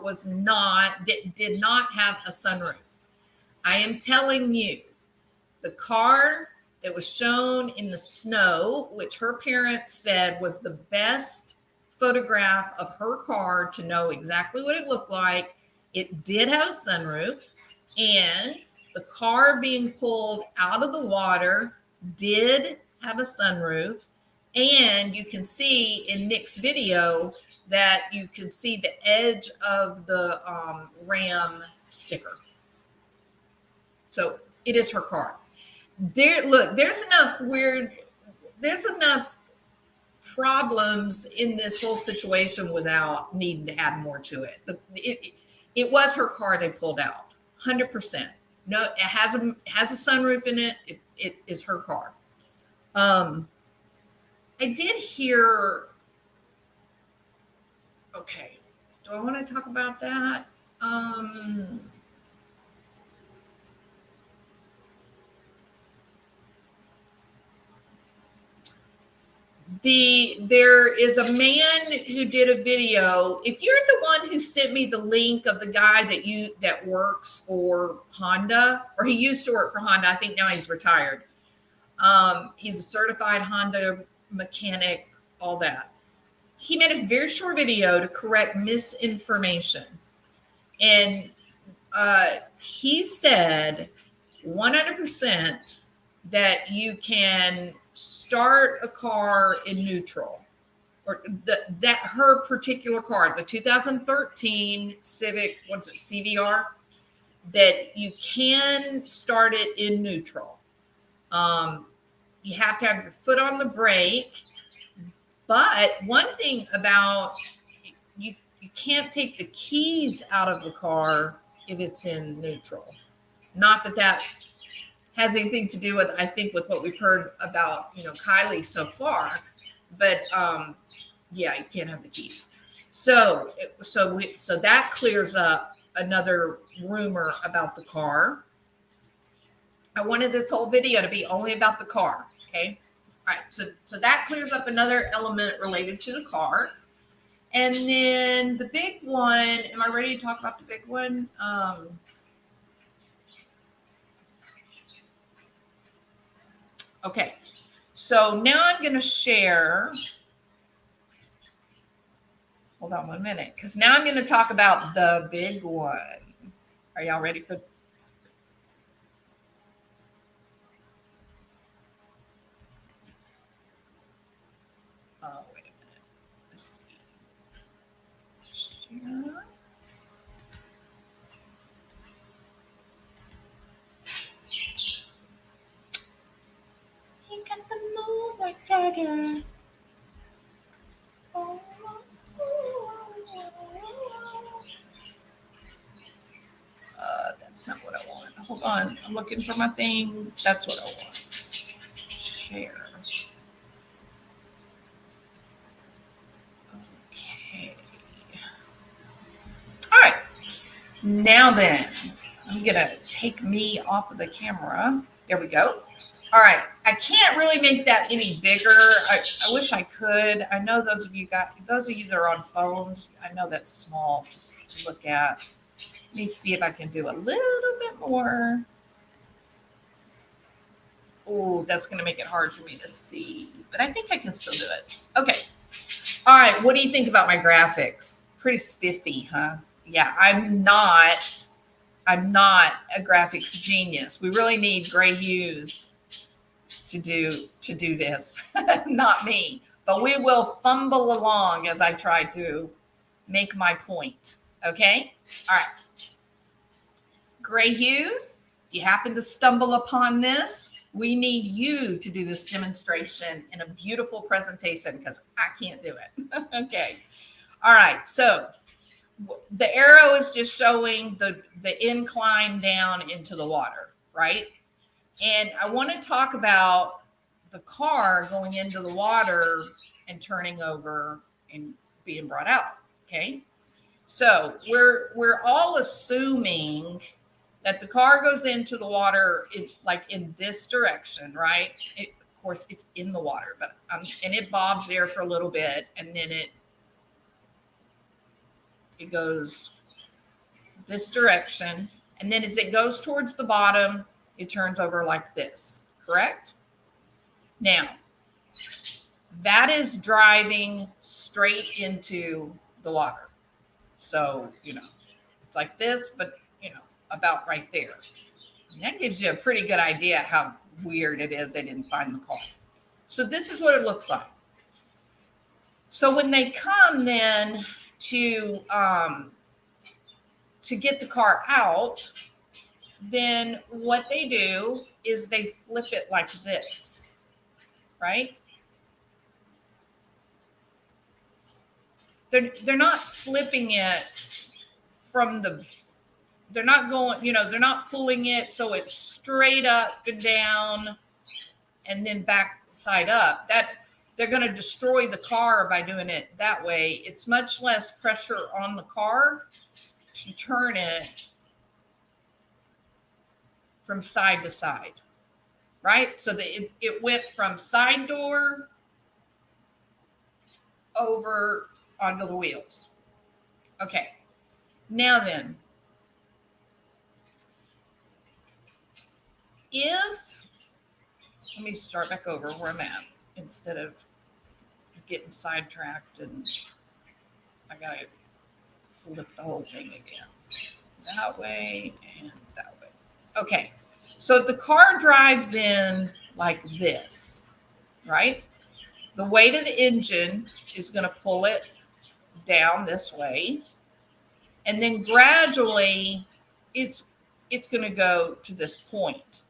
did not have a sunroof. I am telling you, the car that was shown in the snow, which her parents said was the best photograph of her car to know exactly what it looked like, it did have a sunroof, and the car being pulled out of the water did have a sunroof. And you can see in Nick's video that you can see the edge of the Ram sticker. So it is her car. There's enough problems in this whole situation without needing to add more to it. It was her car they pulled out, 100%. No, it has a sunroof in it. It is her car. I did hear. Okay, do I want to talk about that? There is a man who did a video. If you're the one who sent me the link of the guy that works for Honda, or he used to work for Honda, I think now he's retired. He's a certified Honda mechanic, all that. He made a very short video to correct misinformation. And he said 100% that you can start a car in neutral, or that her particular car, the 2013 Civic, what's it, CVR, that you can start it in neutral. You have to have your foot on the brake. But one thing about you can't take the keys out of the car if it's in neutral. Not that has anything to do with, I think, with what we've heard about, Kiely so far, but yeah, you can't have the keys. So that clears up another rumor about the car. I wanted this whole video to be only about the car. Okay. All right. So that clears up another element related to the car. And then the big one, am I ready to talk about the big one? Okay. So now I'm going to share. Hold on 1 minute, because now I'm going to talk about the big one. Are y'all ready for? Oh, wait a minute. Let's see. Share. He got the move like Jagger. Oh. That's not what I want. Hold on. I'm looking for my thing. That's what I want. Share. Okay. All right. Now then, I'm going to take me off of the camera. There we go. All right. I can't really make that any bigger. I wish I could. I know those of you that are on phones, I know that's small just to look at. Let me see if I can do a little bit more. Oh, that's going to make it hard for me to see, but I think I can still do it. Okay. All right. What do you think about my graphics? Pretty spiffy, huh? Yeah, I'm not a graphics genius. We really need gray hues to do this. Not me, but we will fumble along as I try to make my point. Okay. All right. Gray hues, if you happen to stumble upon this, we need you to do this demonstration in a beautiful presentation because I can't do it. Okay. All right. So the arrow is just showing the incline down into the water, right? And I want to talk about the car going into the water and turning over and being brought out. Okay. So we're all assuming that the car goes into the water in this direction, right? Of course, it's in the water, but and it bobs there for a little bit, and then it goes this direction, and then as it goes towards the bottom, it turns over like this. Correct? Now, that is driving straight into the water. So it's like this, but about right there. And that gives you a pretty good idea how weird it is they didn't find the car. So this is what it looks like. So when they come then to get the car out, then what they do is they flip it like this, right? they're not flipping it from the, they're not going, they're not pulling it so it's straight up and down and then back side up. That they're going to destroy the car by doing it that way. It's much less pressure on the car to turn it from side to side, right? So that it went from side door over onto the wheels. Okay. Now then, let me start back over where I'm at instead of getting sidetracked and I got to flip the whole thing again. That way and that way. Okay. So if the car drives in like this, right? The weight of the engine is going to pull it down this way. And then gradually it's going to go to this point.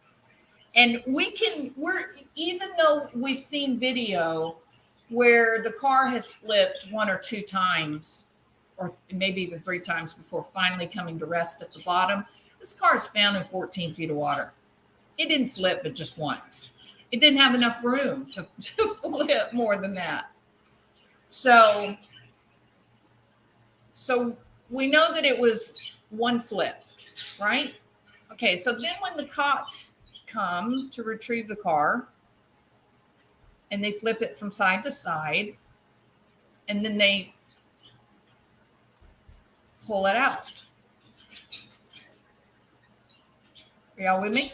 And even though we've seen video where the car has flipped 1 or 2 times, or maybe even 3 times before finally coming to rest at the bottom, this car is found in 14 feet of water. It didn't flip but just once. It didn't have enough room to flip more than that. So we know that it was one flip, right? Okay, so then when the cops come to retrieve the car and they flip it from side to side and then they pull it out. Are y'all with me?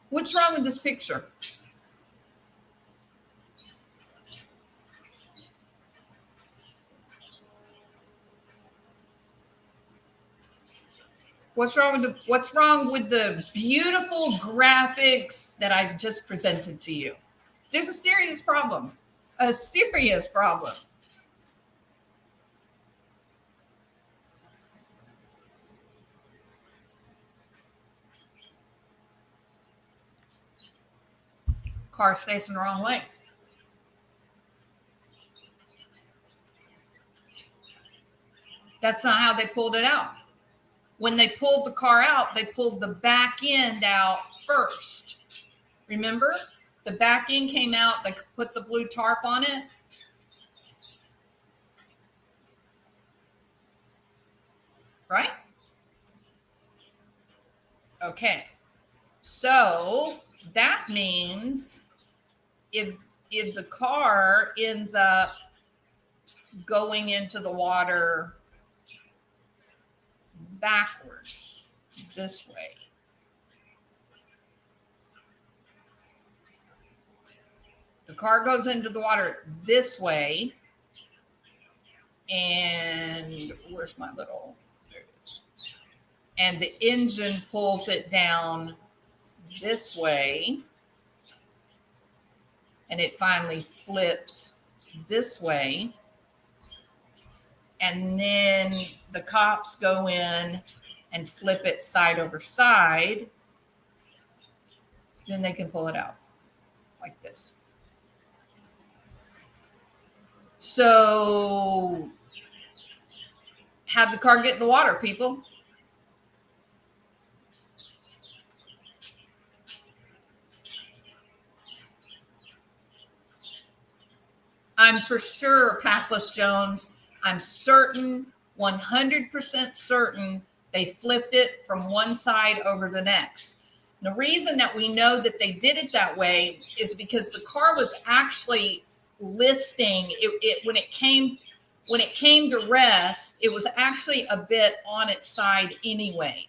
What's wrong with this picture? What's wrong with the beautiful graphics that I've just presented to you? There's a serious problem. A serious problem. Car's facing the wrong way. That's not how they pulled it out. When they pulled the car out, they pulled the back end out first. Remember? The back end came out, they put the blue tarp on it. Right? Okay. So that means if the car ends up going into the water backwards this way, the car goes into the water this way, and where's my little, there it is, and the engine pulls it down this way, and it finally flips this way, and then the cops go in and flip it side over side, then they can pull it out like this. So how'd the car get in the water, people? I'm for sure, Packless Jones, I'm certain, 100% certain, they flipped it from one side over the next. The reason that we know that they did it that way is because the car was actually listing it when it came to rest, it was actually a bit on its side anyway.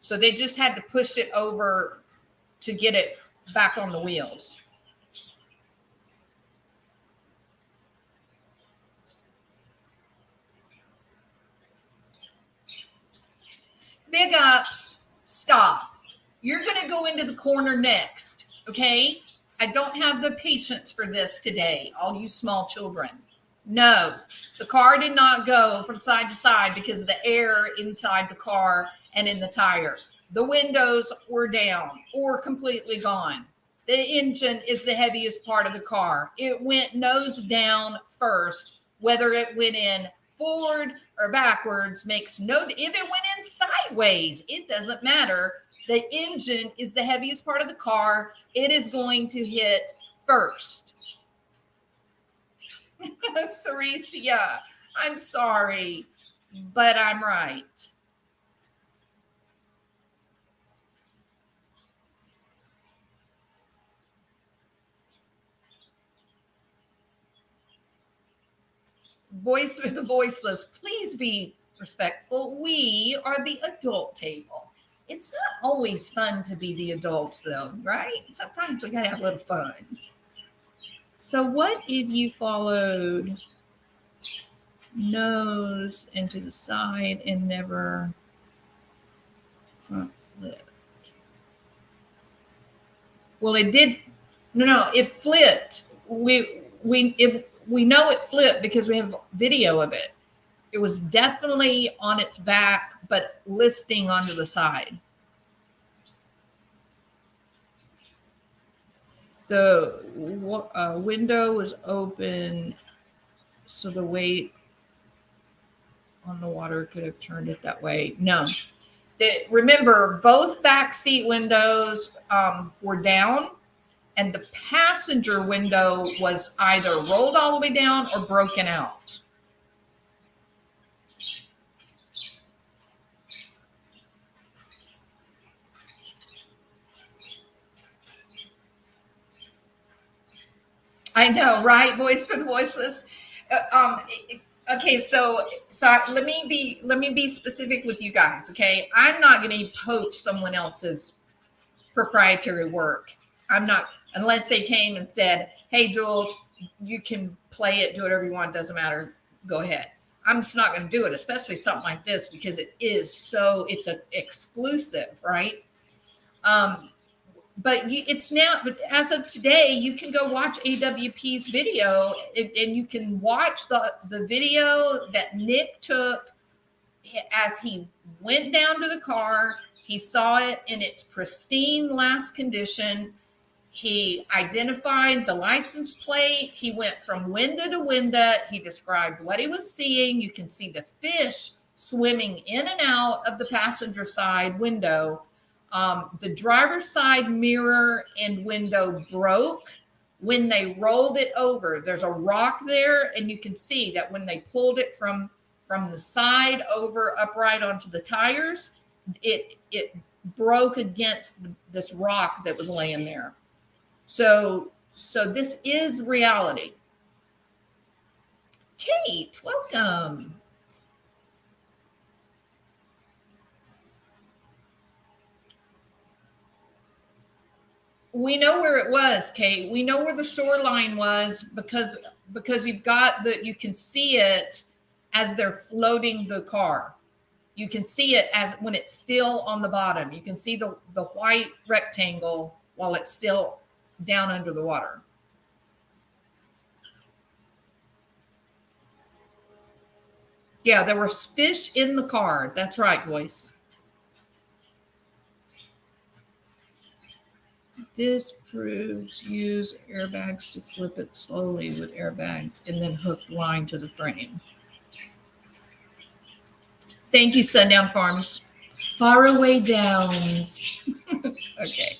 So they just had to push it over to get it back on the wheels. Big ups, stop. You're going to go into the corner next, okay? I don't have the patience for this today, all you small children. No, the car did not go from side to side because of the air inside the car and in the tire. The windows were down or completely gone. The engine is the heaviest part of the car. It went nose down first. Whether it went in forward or backwards makes no, if it went in sideways, it doesn't matter. The engine is the heaviest part of the car. It is going to hit first. Ceresia, I'm sorry, but I'm right. Voice for the voiceless, please be respectful. We are the adult table. It's not always fun to be the adults, though, right? Sometimes we gotta have a little fun. So, what if you followed nose into the side and never front flip? Well, it did. No, it flipped. We know it flipped because we have video of it. It was definitely on its back, but listing onto the side. The window was open, so the weight on the water could have turned it that way. No. Remember, both back seat windows were down, and the passenger window was either rolled all the way down or broken out. I know, right? Voice for the voiceless. Okay, so let me be specific with you guys. Okay, I'm not going to poach someone else's proprietary work. I'm not, unless they came and said, "Hey, Jules, you can play it, do whatever you want. Doesn't matter. Go ahead." I'm just not going to do it, especially something like this because it's an exclusive, right? But it's now, but as of today, you can go watch AWP's video and you can watch the video that Nick took as he went down to the car. He saw it in its pristine last condition. He identified the license plate. He went from window to window. He described what he was seeing. You can see the fish swimming in and out of the passenger side window. The driver's side mirror and window broke when they rolled it over. There's a rock there, and you can see that when they pulled it from the side over upright onto the tires, it broke against this rock that was laying there. So this is reality. Kate, welcome. We know where it was, Kate. We know where the shoreline was because you can see it as they're floating the car. You can see it as when it's still on the bottom. You can see the white rectangle while it's still down under the water. Yeah, there were fish in the car. That's right, voice. This proves use airbags to flip it slowly with airbags and then hook line to the frame. Thank you, Sundown Farms. Faraway Downs. Okay.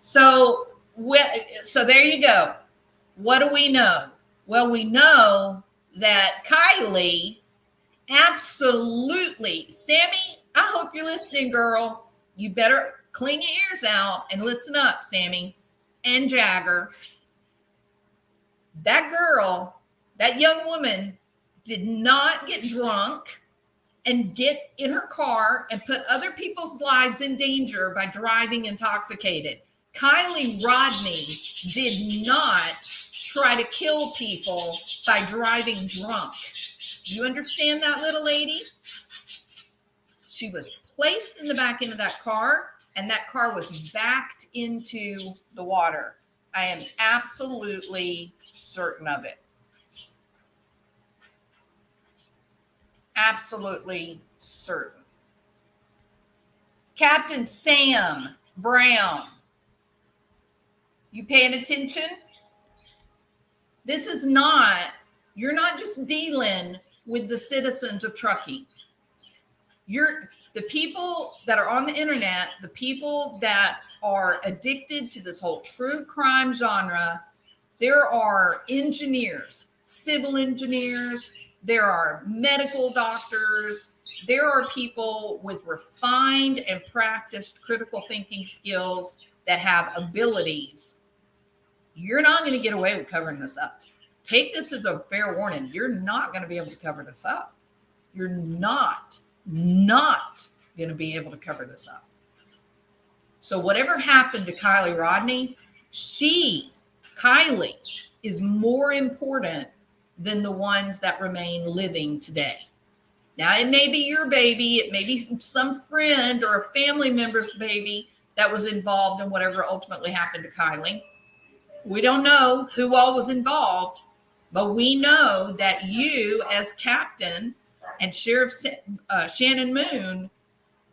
So there you go. What do we know? Well, we know that Kiely absolutely, Sammy, I hope you're listening, girl. You better clean your ears out and listen up, Sammy and Jagger. That girl, that young woman did not get drunk and get in her car and put other people's lives in danger by driving intoxicated. Kiely Rodni did not try to kill people by driving drunk. You understand that, little lady? She was placed in the back end of that car, and that car was backed into the water. I am absolutely certain of it. Absolutely certain. Captain Sam Brown. You paying attention? This is not, you're not just dealing with the citizens of Truckee. You're the people that are on the internet, the people that are addicted to this whole true crime genre. There are engineers, civil engineers, there are medical doctors, there are people with refined and practiced critical thinking skills that have abilities. You're not going to get away with covering this up. Take this as a fair warning. You're not going to be able to cover this up. You're not going to be able to cover this up. So whatever happened to Kiely Rodni, Kiely, is more important than the ones that remain living today. Now, it may be your baby. It may be some friend or a family member's baby that was involved in whatever ultimately happened to Kiely. We don't know who all was involved, but we know that you, as captain and Sheriff Shannon Moon,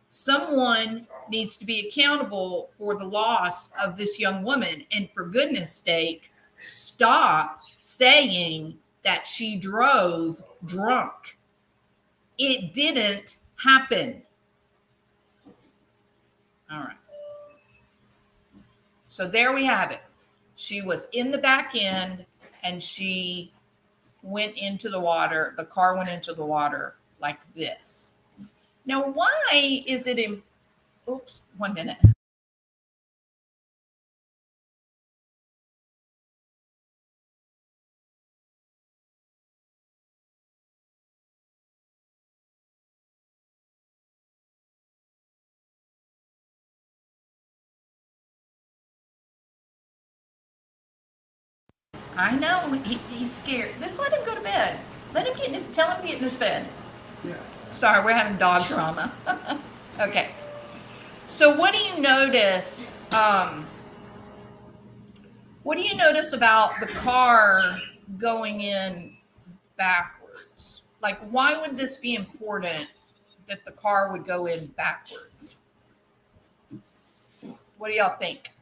someone needs to be accountable for the loss of this young woman. And for goodness sake, stop saying that she drove drunk. It didn't happen. All right. So there we have it. She was in the back end and she went into the water. The car went into the water like this. Now, why is it in, oops, 1 minute. I know he's scared. Let's let him go to bed. Let him get in his, tell him to get in his bed. Yeah. Sorry, we're having dog drama. Okay. So what do you notice? What do you notice about the car going in backwards? Like, why would this be important that the car would go in backwards? What do y'all think?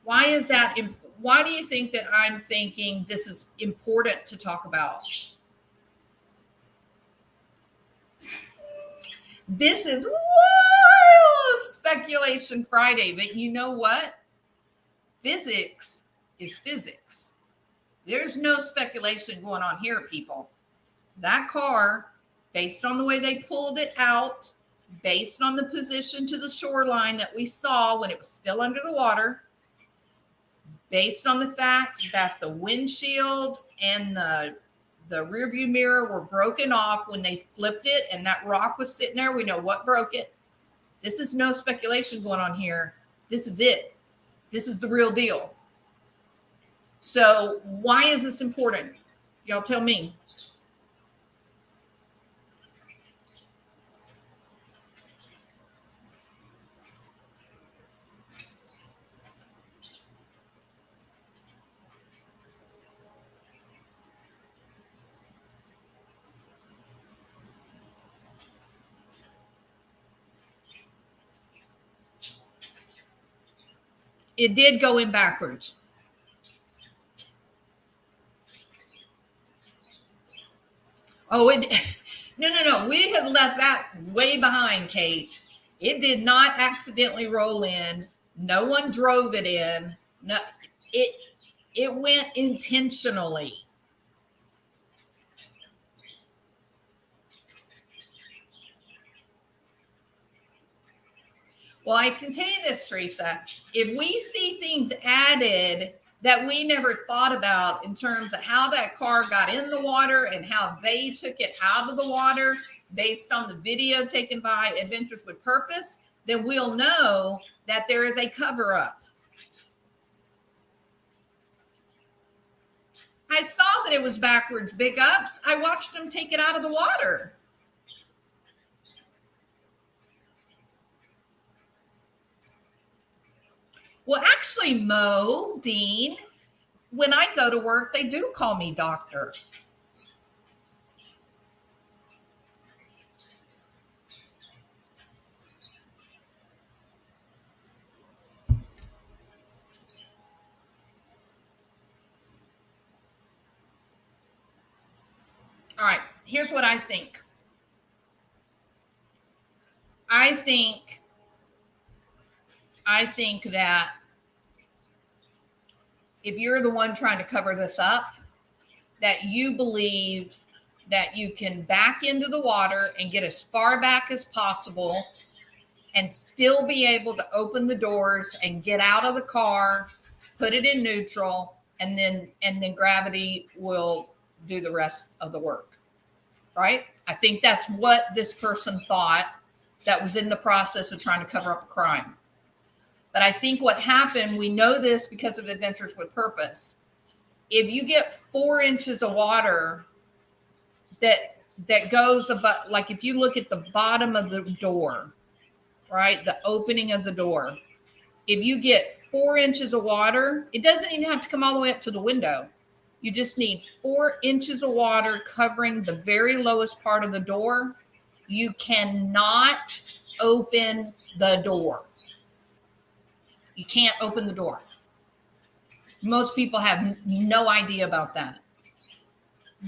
Why is that? Why do you think that I'm thinking this is important to talk about? This is wild speculation Friday, but you know what? Physics is physics. There's no speculation going on here, people. That car, based on the way they pulled it out, based on the position to the shoreline that we saw when it was still under the water, based on the fact that the windshield and the rear view mirror were broken off when they flipped it and that rock was sitting there, we know what broke it. This is no speculation going on here. This is it. This is the real deal. So why is this important? Y'all tell me. It did go in backwards. Oh, no. We have left that way behind, Kate. It did not accidentally roll in. No one drove it in. No, it went intentionally. Well, I can tell you this, Teresa. If we see things added that we never thought about in terms of how that car got in the water and how they took it out of the water based on the video taken by Adventures with Purpose, then we'll know that there is a cover up. I saw that it was backwards. Big ups. I watched them take it out of the water. Well, actually, Mo, Dean, when I go to work, they do call me doctor. All right. Here's what I think. I think that if you're the one trying to cover this up, that you believe that you can back into the water and get as far back as possible and still be able to open the doors and get out of the car, put it in neutral, and then gravity will do the rest of the work. Right? I think that's what this person thought that was in the process of trying to cover up a crime. But I think what happened, we know this because of Adventures with Purpose. If you get 4 inches of water that goes about, like if you look at the bottom of the door, right, the opening of the door, if you get 4 inches of water, it doesn't even have to come all the way up to the window. You just need 4 inches of water covering the very lowest part of the door. You cannot open the door. You can't open the door. Most people have no idea about that.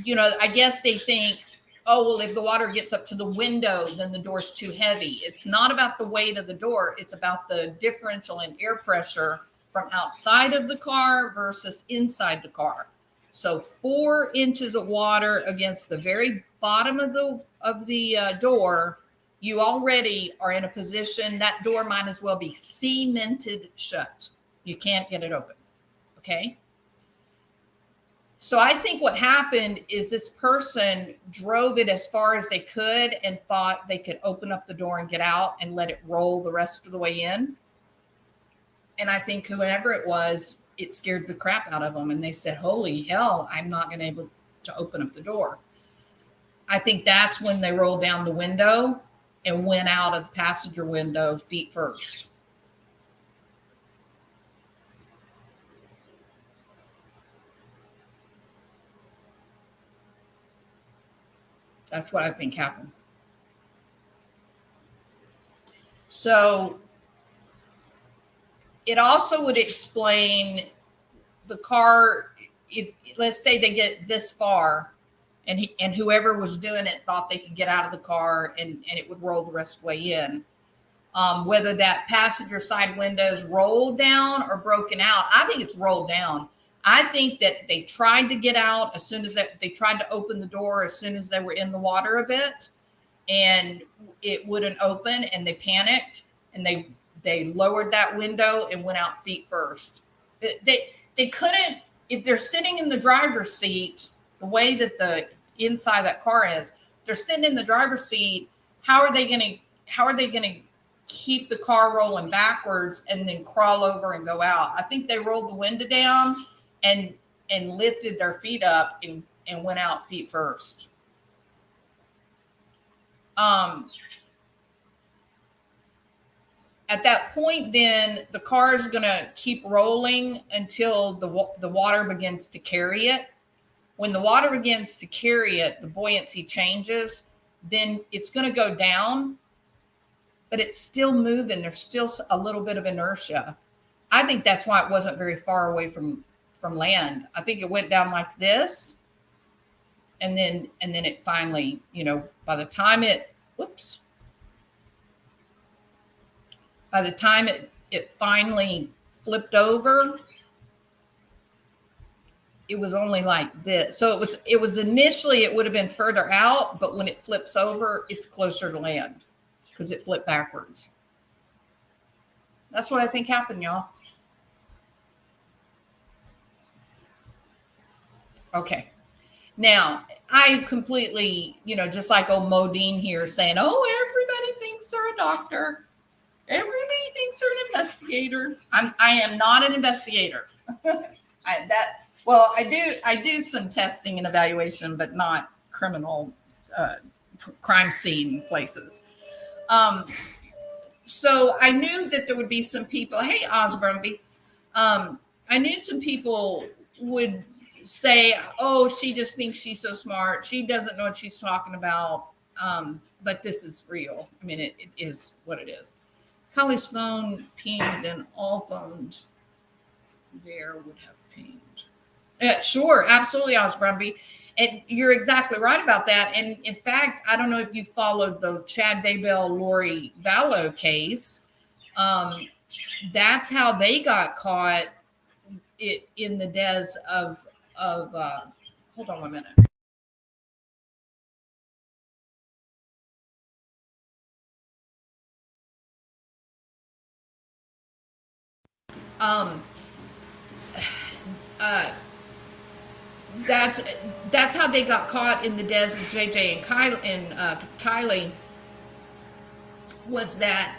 You know, I guess they think, oh, well, if the water gets up to the window, then the door's too heavy. It's not about the weight of the door. It's about the differential in air pressure from outside of the car versus inside the car. So 4 inches of water against the very bottom of the door, you already are in a position that door might as well be cemented shut. You can't get it open. Okay. So I think what happened is this person drove it as far as they could and thought they could open up the door and get out and let it roll the rest of the way in. And I think whoever it was, it scared the crap out of them. And they said, holy hell, I'm not going to be able to open up the door. I think that's when they rolled down the window and went out of the passenger window feet first. That's what I think happened. So it also would explain the car. If let's say they get this far and whoever was doing it thought they could get out of the car and it would roll the rest of the way in. Whether that passenger side windows rolled down or broken out, I think it's rolled down. I think that they tried to get out as soon as they tried to open the door as soon as they were in the water a bit, and it wouldn't open, and they panicked and they lowered that window and went out feet first. They couldn't, if they're sitting in the driver's seat, the way that the inside of that car is, they're sitting in the driver's seat. How are they going to keep the car rolling backwards and then crawl over and go out? I think they rolled the window down and lifted their feet up and went out feet first. At that point, then the car is going to keep rolling until the water begins to carry it. When the water begins to carry it, the buoyancy changes, then it's going to go down, but it's still moving. There's still a little bit of inertia. I think that's why it wasn't very far away from land. I think it went down like this, and then it finally, by the time it finally flipped over, it was only like this. So it was initially, it would have been further out, but when it flips over, it's closer to land because it flipped backwards. That's what I think happened, y'all. Okay. Now, I completely, just like old Modine here saying, oh, everybody thinks they're a doctor. Everybody thinks they're an investigator. I am not an investigator. I do some testing and evaluation, but not criminal crime scene places. So I knew that there would be some people. Hey, Osborne, I knew some people would say, oh, she just thinks she's so smart. She doesn't know what she's talking about. But this is real. I mean, it is what it is. Kiely's phone pinged, and all phones there would have pinged. Sure, absolutely, Osbrumby. And you're exactly right about that. And in fact, I don't know if you followed the Chad Daybell Lori Vallow case. Um, that's how they got caught in the des of hold on 1 minute. Um, uh, that's that's how they got caught in the des of JJ and Tylee, was that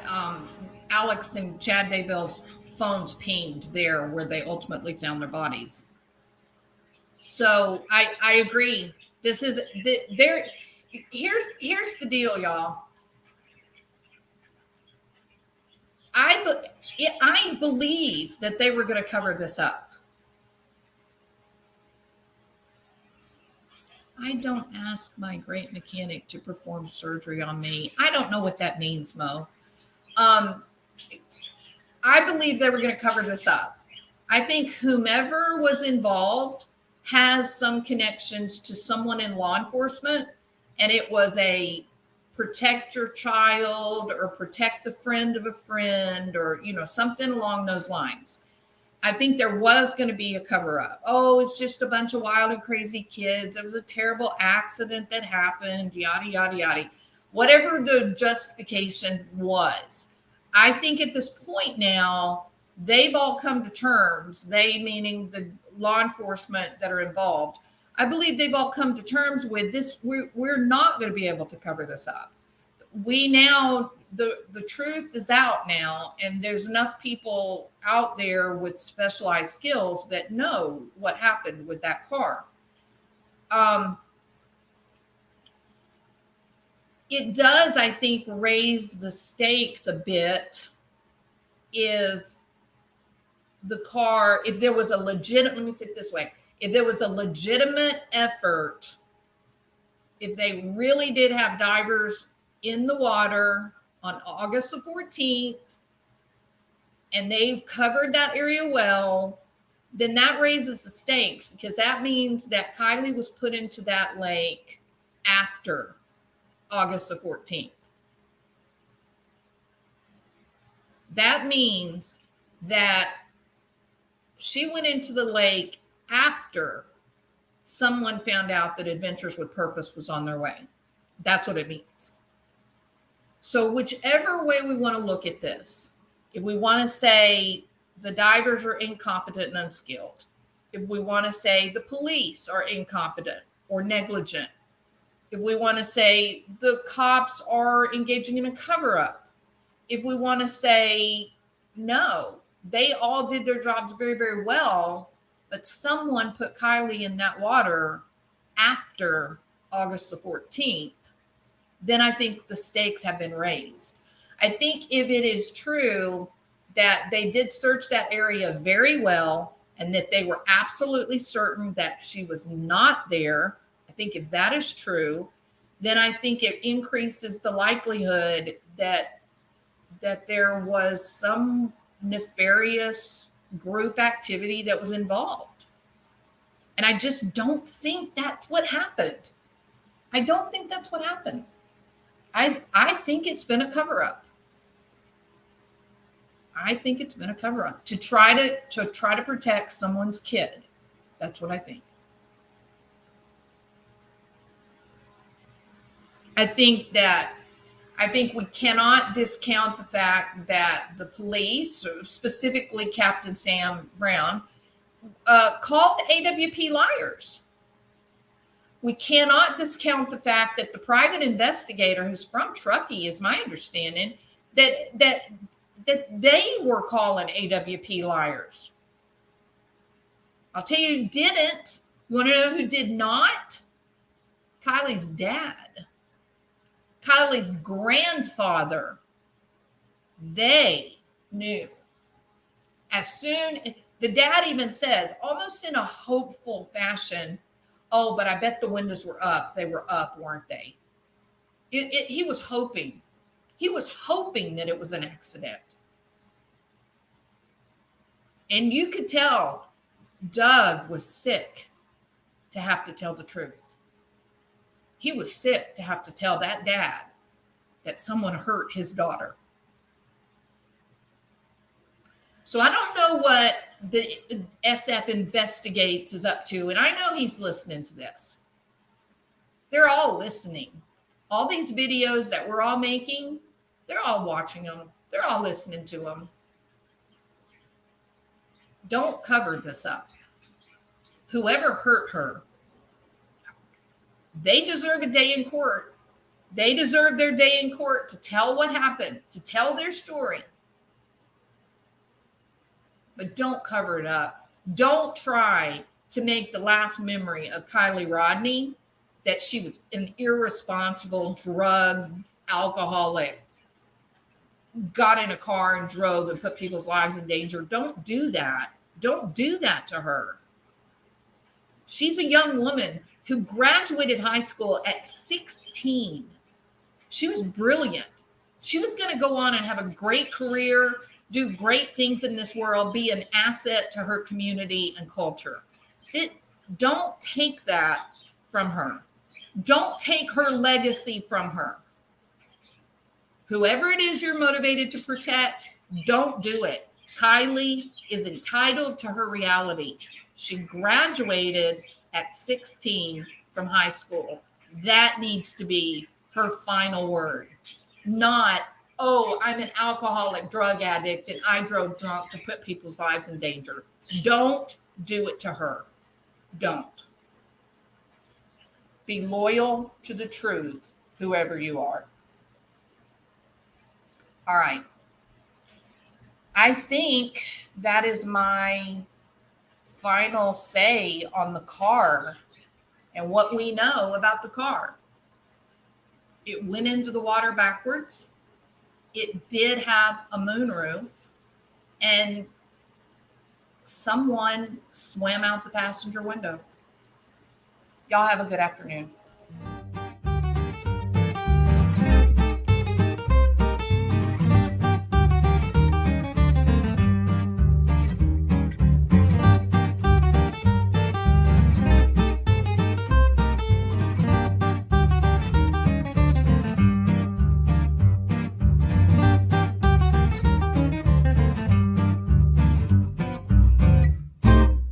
Alex and Chad Daybell's phones pinged there where they ultimately found their bodies. So I agree. This is there. Here's the deal, y'all. I believe that they were going to cover this up. I don't ask my great mechanic to perform surgery on me. I don't know what that means, Mo. Um, I believe they were going to cover this up. I think whomever was involved has some connections to someone in law enforcement, and it was a protect your child or protect the friend of a friend, or something along those lines. I think there was going to be a cover up. Oh, it's just a bunch of wild and crazy kids. It was a terrible accident that happened, yada, yada, yada. Whatever the justification was, I think at this point now, they've all come to terms, they meaning the law enforcement that are involved. I believe they've all come to terms with this. We're not going to be able to cover this up. We now, the truth is out now, and there's enough people out there with specialized skills that know what happened with that car. It does, I think, raise the stakes a bit if if there was a legitimate, let me say it this way, if there was a legitimate effort, if they really did have divers in the water on August the 14th, and they covered that area well, then that raises the stakes, because that means that Kiely was put into that lake after August the 14th. That means that she went into the lake after someone found out that Adventures with Purpose was on their way. That's what it means. So whichever way we want to look at this, if we want to say the divers are incompetent and unskilled, if we want to say the police are incompetent or negligent, if we want to say the cops are engaging in a cover-up, if we want to say no, they all did their jobs very, very well, but someone put Kiely in that water after August the 14th, then I think the stakes have been raised. I think if it is true that they did search that area very well and that they were absolutely certain that she was not there, I think if that is true, then I think it increases the likelihood that there was some nefarious group activity that was involved. And I just don't think that's what happened. I don't think that's what happened. I think it's been a cover-up. I think it's been a cover-up to try to protect someone's kid. That's what I think. I think we cannot discount the fact that the police, specifically Captain Sam Brown, called the AWP liars. We cannot discount the fact that the private investigator, who's from Truckee, is my understanding, that they were calling AWP liars. I'll tell you who didn't. You want to know who did not? Kiely's dad. Kiely's grandfather. They knew. As soon, the dad even says, almost in a hopeful fashion, oh, but I bet the windows were up. They were up, weren't they? He was hoping. He was hoping that it was an accident. And you could tell Doug was sick to have to tell the truth. He was sick to have to tell that dad that someone hurt his daughter. So I don't know what the SF Investigates is up to, and I know he's listening to this. They're all listening. All these videos that we're all making, they're all watching them. They're all listening to them. Don't cover this up. Whoever hurt her, they deserve a day in court. They deserve their day in court to tell what happened, to tell their story. But don't cover it up. Don't try to make the last memory of Kiely Rodni that she was an irresponsible drug alcoholic, got in a car and drove and put people's lives in danger. Don't do that. Don't do that to her. She's a young woman who graduated high school at 16. She was brilliant. She was going to go on and have a great career, do great things in this world, be an asset to her community and culture. Don't take that from her. Don't take her legacy from her. Whoever it is you're motivated to protect, don't do it. Kiely is entitled to her reality. She graduated at 16 from high school. That needs to be her final word. Not, oh, I'm an alcoholic drug addict and I drove drunk to put people's lives in danger. Don't do it to her. Don't. Be loyal to the truth, whoever you are. All right. I think that is my final say on the car and what we know about the car. It went into the water backwards. It did have a moonroof, and someone swam out the passenger window. Y'all have a good afternoon.